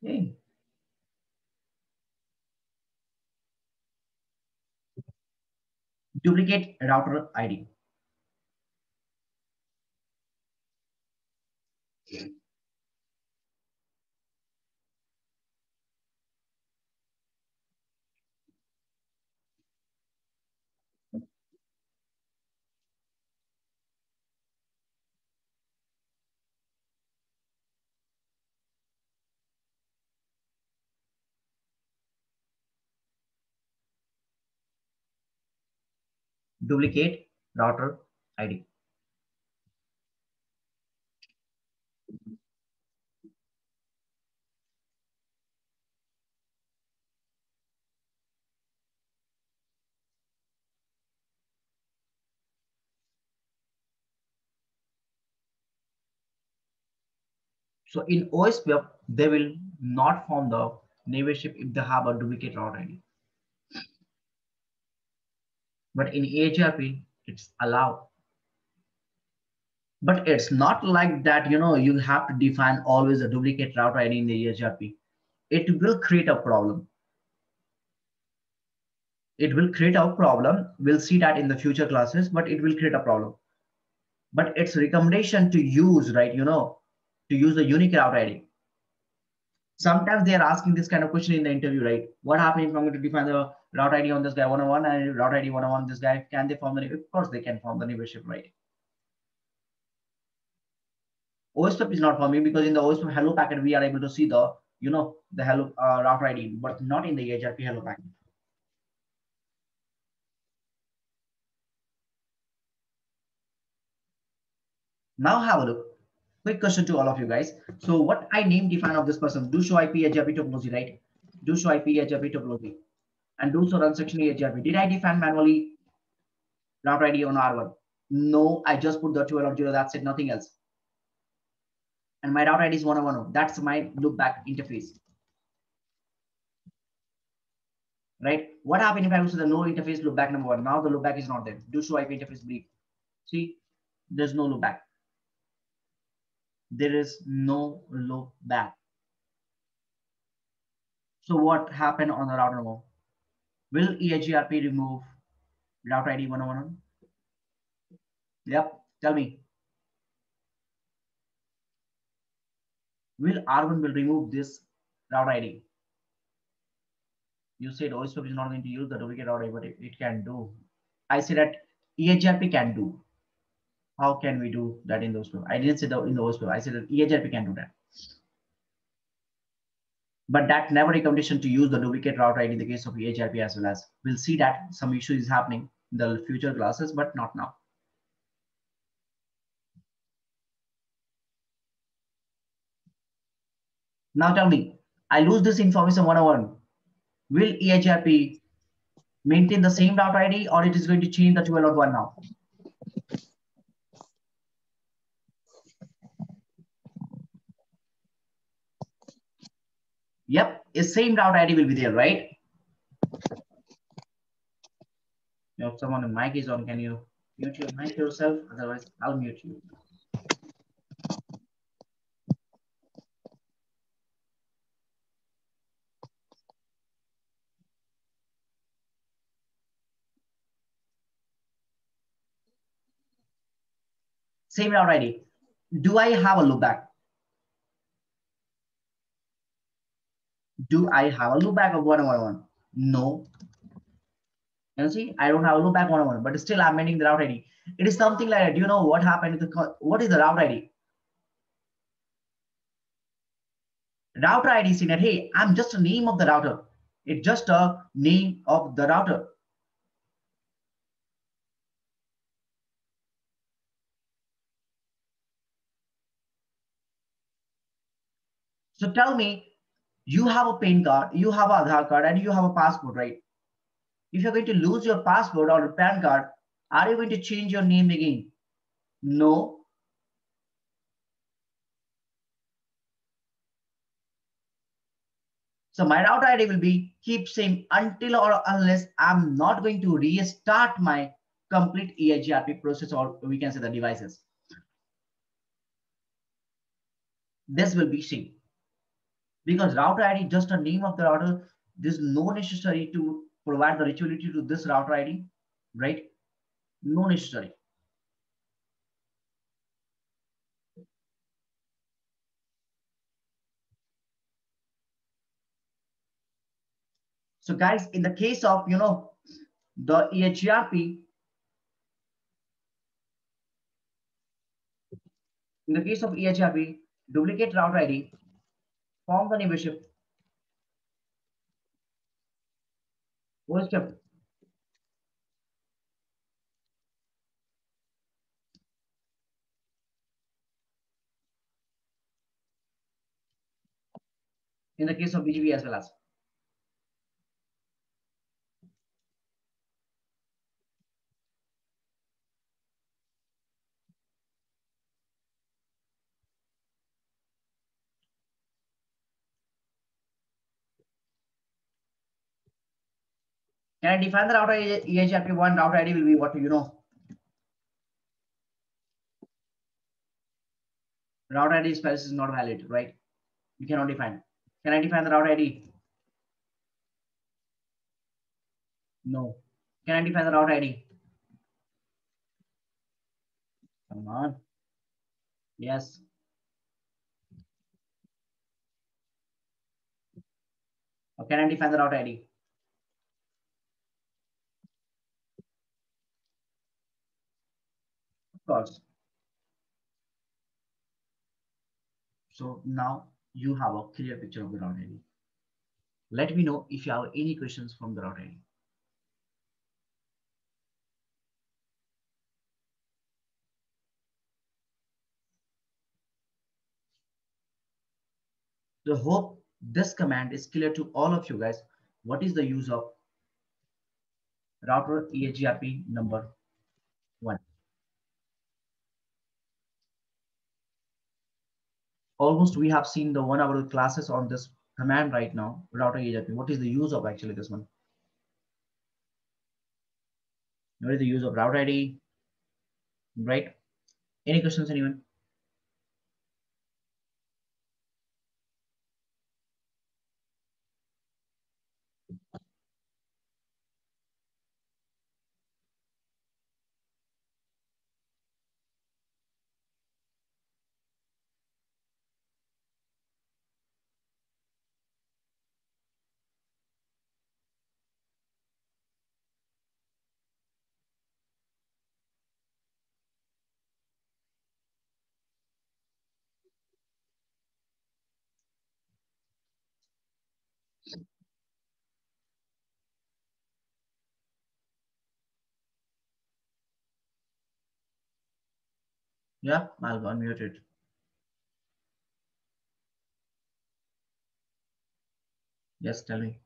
Hey, duplicate router ID. Duplicate router ID. So in OSPF, they will not form the neighborship if they have a duplicate router ID. But in EHRP, it's allowed. But it's not like that, you have to define always a duplicate router ID in the EHRP. It will create a problem. It will create a problem. We'll see that in the future classes, but it will create a problem. But it's recommendation to use, right, to use the unique router ID. Sometimes they are asking this kind of question in the interview, right? What happens if I'm going to define the route ID on this guy 101 and route ID 101 this guy? Can they form the Of course they can form the neighborship, right? OSPF is not forming because in the OSPF hello packet we are able to see the the hello router ID, but not in the EHRP hello packet. Now have a look. Quick question to all of you guys. So what I name define of this person? Do show IP EHRP topology, right? Do show IP EHRP topology and do so run section EHRP. Did I define manually route ID on R1? No, I just put the 12.0. That's it, nothing else. And my route ID is 101. That's my loopback interface. Right? What happened if I was the no interface loopback number 1? Now the loopback is not there. Do show IP interface brief. See, there's no loopback. There is no loopback. So what happened on the router number? Will EHRP remove route ID 101? Yep, tell me. Will R1 will remove this route ID? You said OSPF is not going to use the duplicate route ID, but it can do. I said that EHRP can do. How can we do that in the OSPF? I didn't say that in the OSPF. I said that EHRP can do that. But that never recommendation to use the duplicate route ID in the case of EHRP as well as. We'll see that some issue is happening in the future classes, but not now. Now tell me, I lose this information 101. Will EHRP maintain the same route ID or it is going to change the 12.1 now? Yep, a same route ID will be there, right? If someone mic is on, can you mute your mic yourself? Otherwise, I'll mute you. Same route ID. Do I have a loopback? Do I have a loopback of 101? No. You see, I don't have a loopback 101, but still I'm maintaining the route ID. It is something like that. Do you know what happened? What is the route ID? Router ID is saying that, hey, I'm just a name of the router. It's just a name of the router. So tell me, you have a PAN card, you have an Aadhaar card, and you have a passport, right? If you're going to lose your passport or a PAN card, are you going to change your name again? No. So my router ID will be keep same until or unless I'm not going to restart my complete EIGRP process, or we can say the devices. This will be same. Because router ID just a name of the router. There's no necessary to provide the rituality to this router ID, right? No necessary. So guys, in the case of, the EHRP, in the case of EHRP, duplicate router ID, form the membership, whole step. In the case of BGP as well as. Can I define the router EHRP1 router ID will be what router ID space is not valid, right? You cannot define. Can I define the router ID? No. Can I define the router ID? Come on. Yes. Or can I define the router ID? Of course. So now you have a clear picture of the router ID. Let me know if you have any questions from the router ID. So hope this command is clear to all of you guys. What is the use of router EHRP number 1? Almost we have seen the 1 hour classes on this command right now, router EHRP. What is the use of actually this one? What is the use of router ID? Right? Any questions, anyone? Yeah, I'll unmute it. Yes, tell me.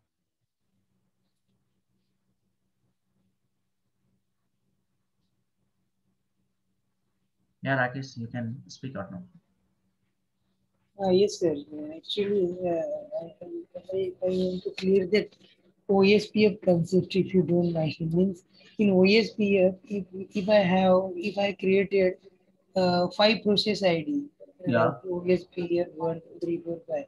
Yeah, Rakesh, you can speak out now. Yes, sir. Actually, I want to clear that OSPF concept, if you don't mind. Means in OSPF, if I created 5 process ID, Yeah. OSPF 1, 2, 3, 4, 5,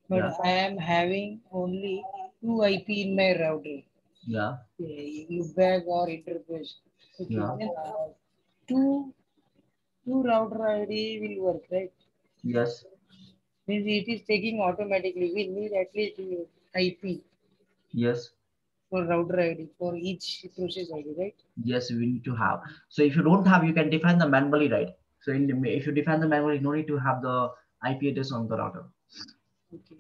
but Yeah. I am having only 2 IP in my router. Yeah. Loopback or interface. Okay. Yeah. Then, two router ID will work, right? Yes. Means it is taking automatically. We need at least IP Yes. for router ID for each process ID, right? Yes, we need to have. So if you don't have, you can define the manually, right? So if you define the manually, no need to have the IP address on the router. Okay.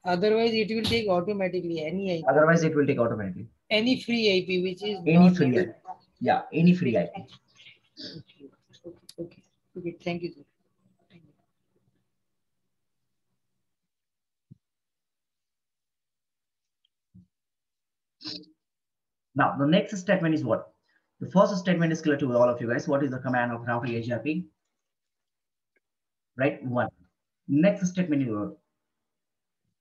Otherwise, it will take automatically any IP. Otherwise, it will take automatically. Any free IP which is Any not free IP. Yeah, any free IP. Okay. Thank you, sir. Thank you. Now, the next statement is what? The first statement is clear to all of you guys. What is the command of router AGRP? Right, 1. Next statement is what?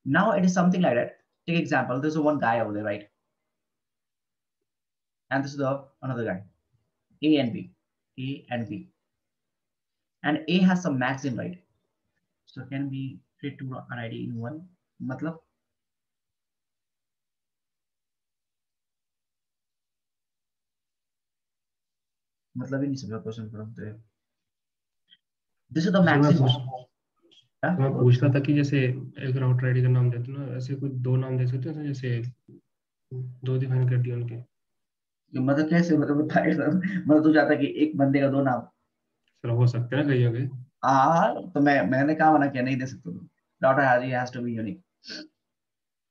Now it is something like that. Take example, there's a one guy over there, right? And this is the another guy, A and B, A and B. And A has some maxim, right? So can we create two RID in one? Matlab? मतलब ही नहीं समझा question from there. This is the maxim. मैं पूछ रहा था कि जैसे एक राउटर आईडी का नाम देते ना, ऐसे कुछ दो नाम दे सकते हैं, जैसे दो डिफाइन कर दिया उनके. मतलब कैसे, मतलब तू चाहता कि एक बंदे का दो नाम? सर हो सकते हैं कहीं आगे. तो मैंने कहा मना किया, नहीं दे सकते तुम. Router has to be unique.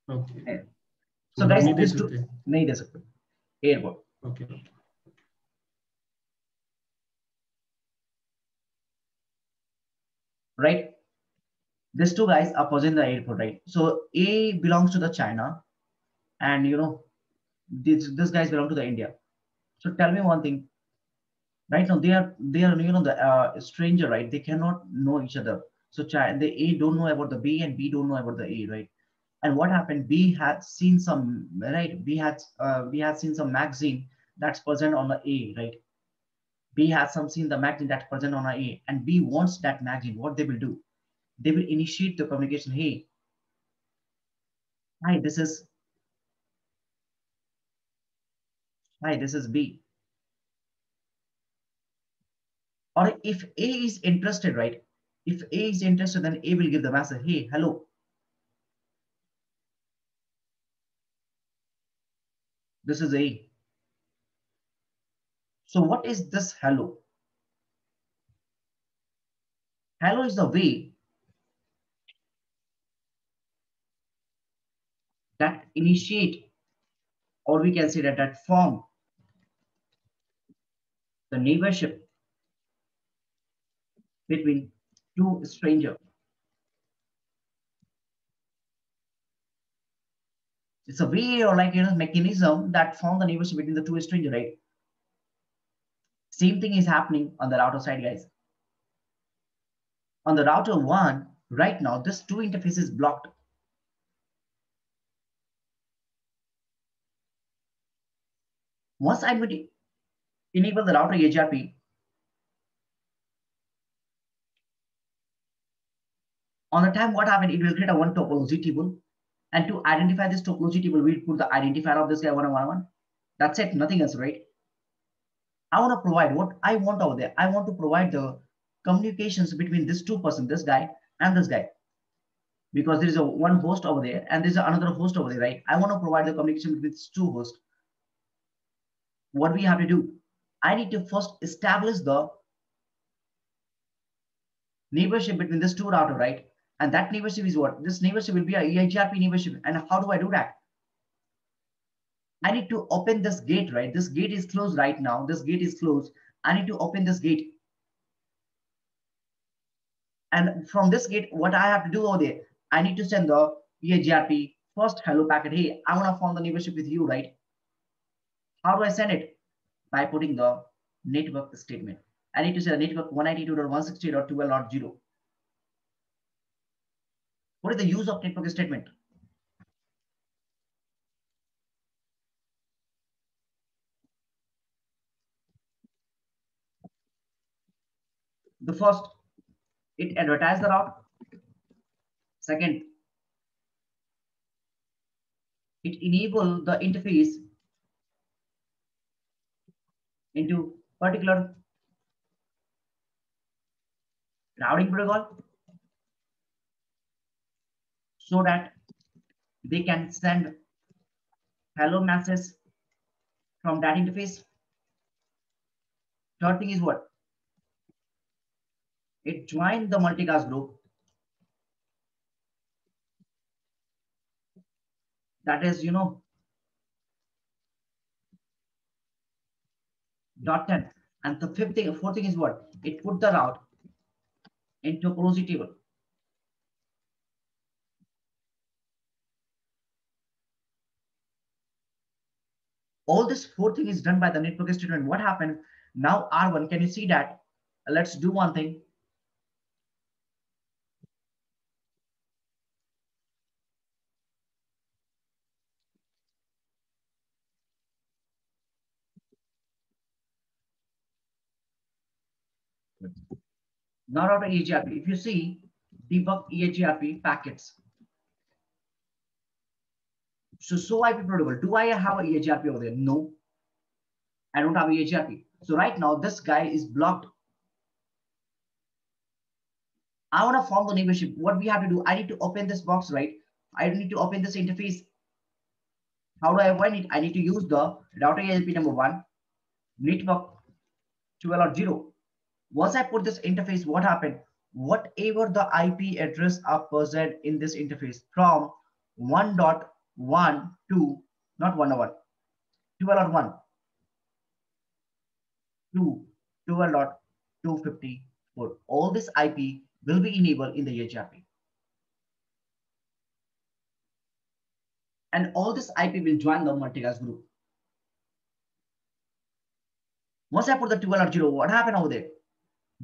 Okay. So guys, नहीं दे this सकते. नहीं दे सकते. Airport. Okay. Right? These two guys are posing the airport, right? So A belongs to the China, and you know, this guys belong to the India. So tell me one thing. Right now they are you know the stranger, right? They cannot know each other. So the A don't know about the B, and B don't know about the A, right? And what happened? B had seen some, right? We had seen some magazine that's present on the A, right? B has some seen the magazine that's present on A, and B wants that magazine. What they will do? They will initiate the communication. Hey, hi, this is B. Or if A is interested, right? If A is interested, then A will give the message, hey, hello. This is A. So what is this hello? Hello is the way that initiate, or we can say that form the neighborship between two strangers. It's a way, or like, you know, mechanism that form the neighborship between the two strangers, right? Same thing is happening on the router side, guys. On the router 1, right now, this two interface is blocked. Once I would enable the router AGRP, on the time what happened, it will create a one topology table. And to identify this topology table, we'll put the identifier of this guy 111. That's it, nothing else, right? I want to provide what I want over there. I want to provide the communications between this two person, this guy and this guy. Because there is a one host over there and there's another host over there, right? I want to provide the communication between these two hosts. What we have to do? I need to first establish the neighborship between this two router, right? And that neighborship is what? This neighborship will be a AGRP neighborship. And how do I do that? I need to open this gate, right? This gate is closed right now. This gate is closed. I need to open this gate. And from this gate, what I have to do over there, I need to send the AGRP first hello packet. Hey, I want to form the neighborship with you, right? How do I send it? By putting the network statement. I need to say the network 192.168.12.0. What is the use of network statement? The first, it advertises the route. Second, it enables the interface into particular routing protocol so that they can send hello message from that interface. Third thing is what? It joins the multicast group That is, dot 10. And the fourth thing is what? It put the route into topology table. All this fourth thing is done by the network statement. What happened? Now R1, can you see that? Let's do one thing. Now router EGRP. If you see debug EGRP packets. So IP protocol. Do I have a EGRP over there? No, I don't have a EGRP. So right now this guy is blocked. I want to form the neighborship. What we have to do, I need to open this box, right? I need to open this interface. How do I open it? I need to use the router ALP number 1, network 12.0. Once I put this interface, what happened? Whatever the IP address are present in this interface from 1.1 to, not 1.1, 12.1 to 12.254. All this IP will be enabled in the EGRP. And all this IP will join the multicast group. Once I put the 12.0, what happened over there?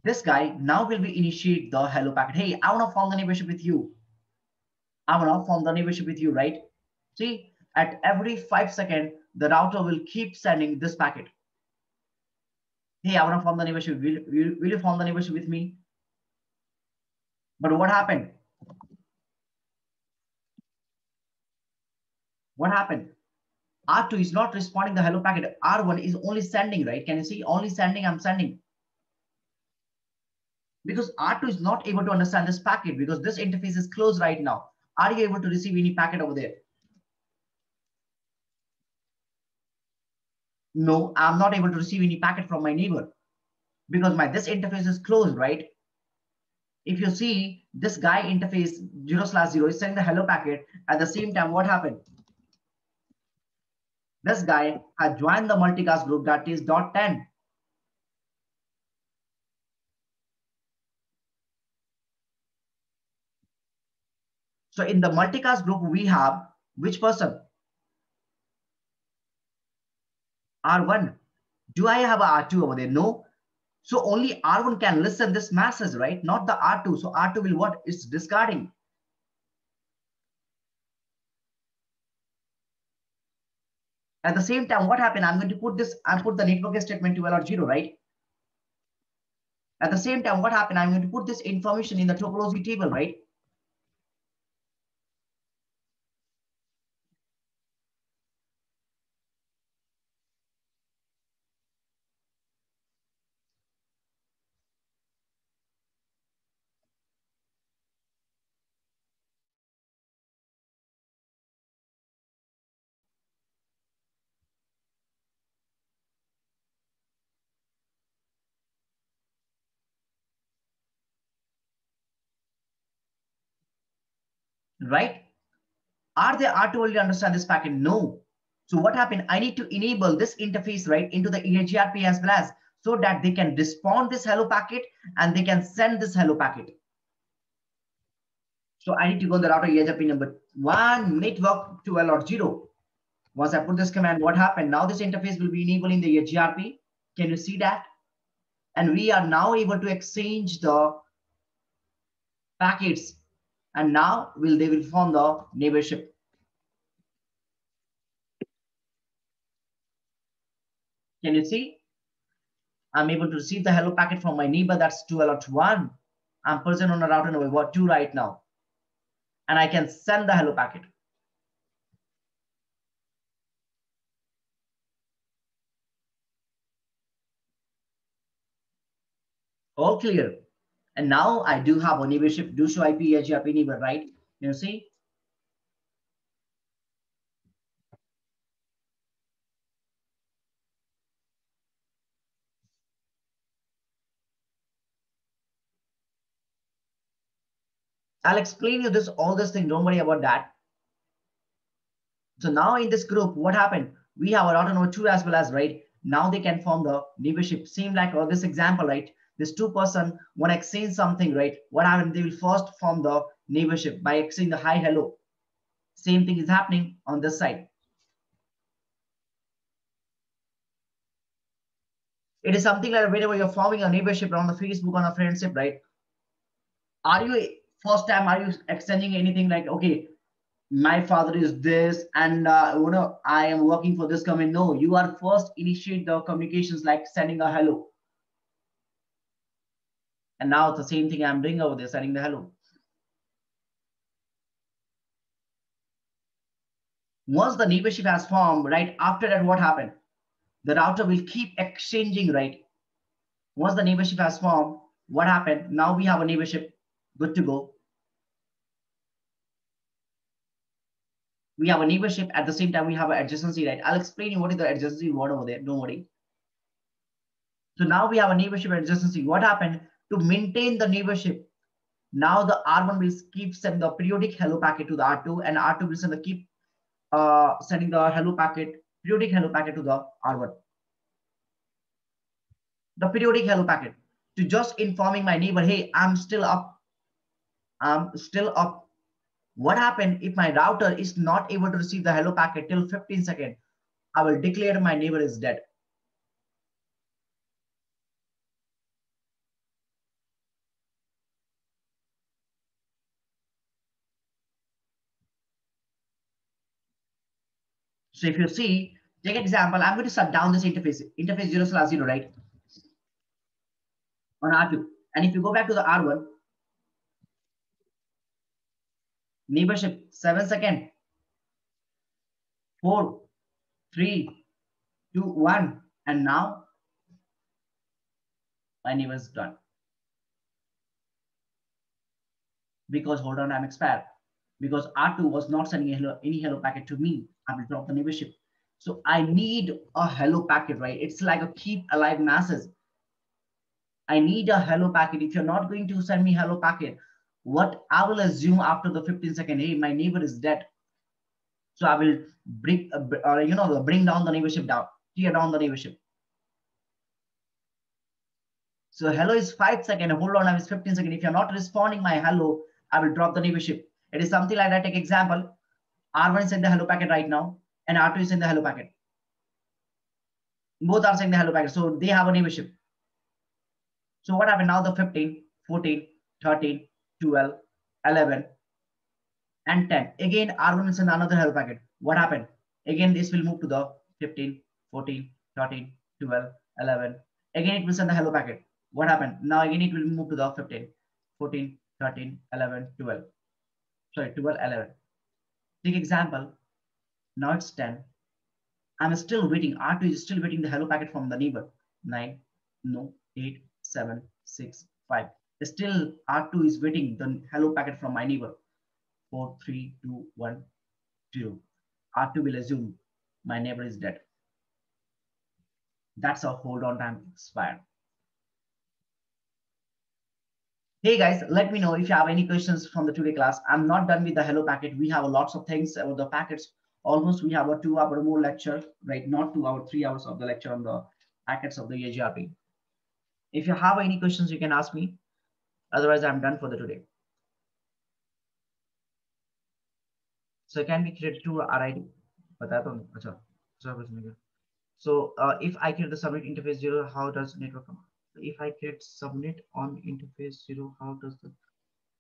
This guy now will be initiate the hello packet. Hey, I want to form the neighborship with you. I want to form the neighborship with you, right? See, at every 5 seconds, the router will keep sending this packet. Hey, I want to form the neighborship. Will you form the neighborship with me? But what happened? What happened? R2 is not responding the hello packet. R1 is only sending, right? Can you see? Only sending, I'm sending. Because R2 is not able to understand this packet because this interface is closed right now. Are you able to receive any packet over there? No, I'm not able to receive any packet from my neighbor because this interface is closed, right? If you see this guy interface 0/0 is sending the hello packet. At the same time, what happened? This guy had joined the multicast group that is .10. So in the multicast group, we have which person? R1. Do I have a R2 over there? No. So only R1 can listen this message, right? Not the R2. So R2 will what? It's discarding. At the same time, what happened? I'm going to put this, I put the network statement 12.0, right? At the same time, what happened? I'm going to put this information in the topology table, right? Right? Are they R2 already understand this packet? No. So what happened? I need to enable this interface, right, into the EGRP as well as so that they can respond this hello packet and they can send this hello packet. So I need to go in the router EGRP number 1 network 12.0. Once I put this command, what happened? Now this interface will be enabled in the EGRP. Can you see that? And we are now able to exchange the packets. And now they will form the neighborship. Can you see? I'm able to receive the hello packet from my neighbor. That's 12.1. I'm present on a router number 2 right now. And I can send the hello packet. All clear. And now I do have a neighborship, do show IP, EGRP neighbor, right? You see? I'll explain you this, all this thing. Don't worry about that. So now in this group, what happened? We have a router number 2 as well as, right? Now they can form the neighborship. Same like this example, right? This two-person want to exchange something, right? What happened? They will first form the neighborship by exchanging the hi, hello. Same thing is happening on this side. It is something like whenever you're forming a neighborship on the Facebook, on a friendship, right? Are you first time, are you exchanging anything like, okay, my father is this, and I am working for this company? No, you are first initiate the communications like sending a hello. And now it's the same thing I'm doing over there, sending the hello. Once the neighborship has formed, right, after that, what happened? The router will keep exchanging, right? Once the neighborship has formed, what happened? Now we have a neighborship, good to go. We have a neighborship, at the same time we have an adjacency, right? I'll explain you what is the adjacency word over there, don't worry. So now we have a neighborship and adjacency. What happened? To maintain the neighborship, now the R1 will keep sending the periodic hello packet to the R2, and R2 will send the keep sending the hello packet, periodic hello packet to the R1. The periodic hello packet to just informing my neighbor, hey, I'm still up. I'm still up. What happened if my router is not able to receive the hello packet till 15 seconds? I will declare my neighbor is dead. So if you see, take an example, I'm going to shut down this interface 0/0, right? On R2. And if you go back to the R1, neighborship 7 seconds, 4, 3, 2, 1, and now my neighbor is done. Because hold on, I'm expired. Because R2 was not sending any hello packet to me. I will drop the neighborship. So I need a hello packet, right? It's like a keep alive message. I need a hello packet. If you're not going to send me hello packet, what I will assume after the 15 second, hey, my neighbor is dead. So I will bring, bring down the neighborship down, tear down the neighborship. So hello is 5 seconds. Hold on, I was 15 seconds. If you're not responding my hello, I will drop the neighborship. It is something like that. Take example. R1 is in the hello packet right now, and R2 is in the hello packet. Both are saying the hello packet. So they have a neighborship. So what happened now? The 15, 14, 13, 12, 11, and 10. Again, R1 is in another hello packet. What happened? Again, this will move to the 15, 14, 13, 12, 11. Again, it will send the hello packet. What happened? Now again, it will move to the 15, 14, 13, 11, 12. Sorry, 12, 11. Take example. Now it's 10. I'm still waiting. R2 is still waiting the hello packet from the neighbor. 9, no, 8, 7, 6, 5. Still R2 is waiting the hello packet from my neighbor. 4, 3, 2, 1, 0. R2 will assume my neighbor is dead. That's our hold on time expired. Hey guys, let me know if you have any questions from the today class. I'm not done with the hello packet. We have lots of things about the packets. Almost we have a 2 hour more lecture, right? Not 2 hours, 3 hours of the lecture on the packets of the AGRP. If you have any questions, you can ask me. Otherwise, I'm done for the today. So can we create 2 RID? So if I create the subnet interface 0, how does network come? If I create subnet on interface 0, how does the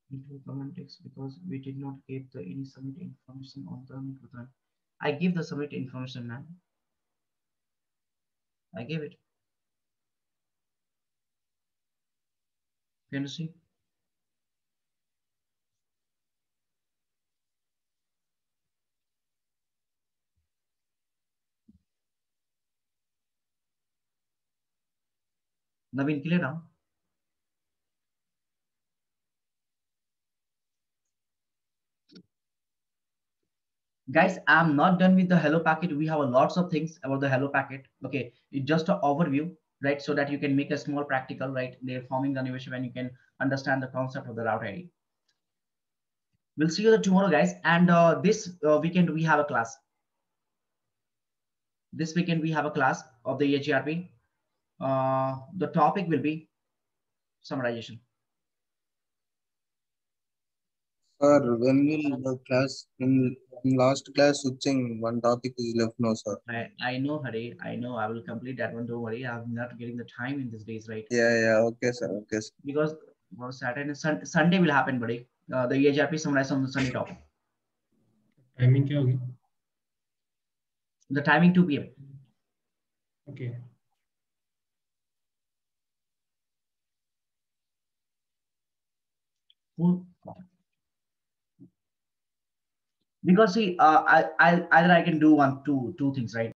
network command text? Because we did not give the any subnet information on the network. I give the subnet information, man. I gave it. Can you see? Naveen, clear now? Guys, I'm not done with the hello packet. We have a lots of things about the hello packet. Okay, it's just an overview, right? So that you can make a small practical, right? They're forming the neighborship and you can understand the concept of the route ID. We'll see you tomorrow, guys. And this weekend we have a class. this weekend we have a class of the EHRP. The topic will be summarization. Sir, when will the class in last class switching one topic is left now, sir? I know, Hari. I know. I will complete that one. Don't worry. I'm not getting the time in these days, right? Yeah, okay, sir. Okay, sir. Because Saturday and Sunday will happen, buddy. The EHRP summarized on the Sunday topic. Timing क्या होगी? The timing 2 p.m. Okay. Because see, either I can do two things, right?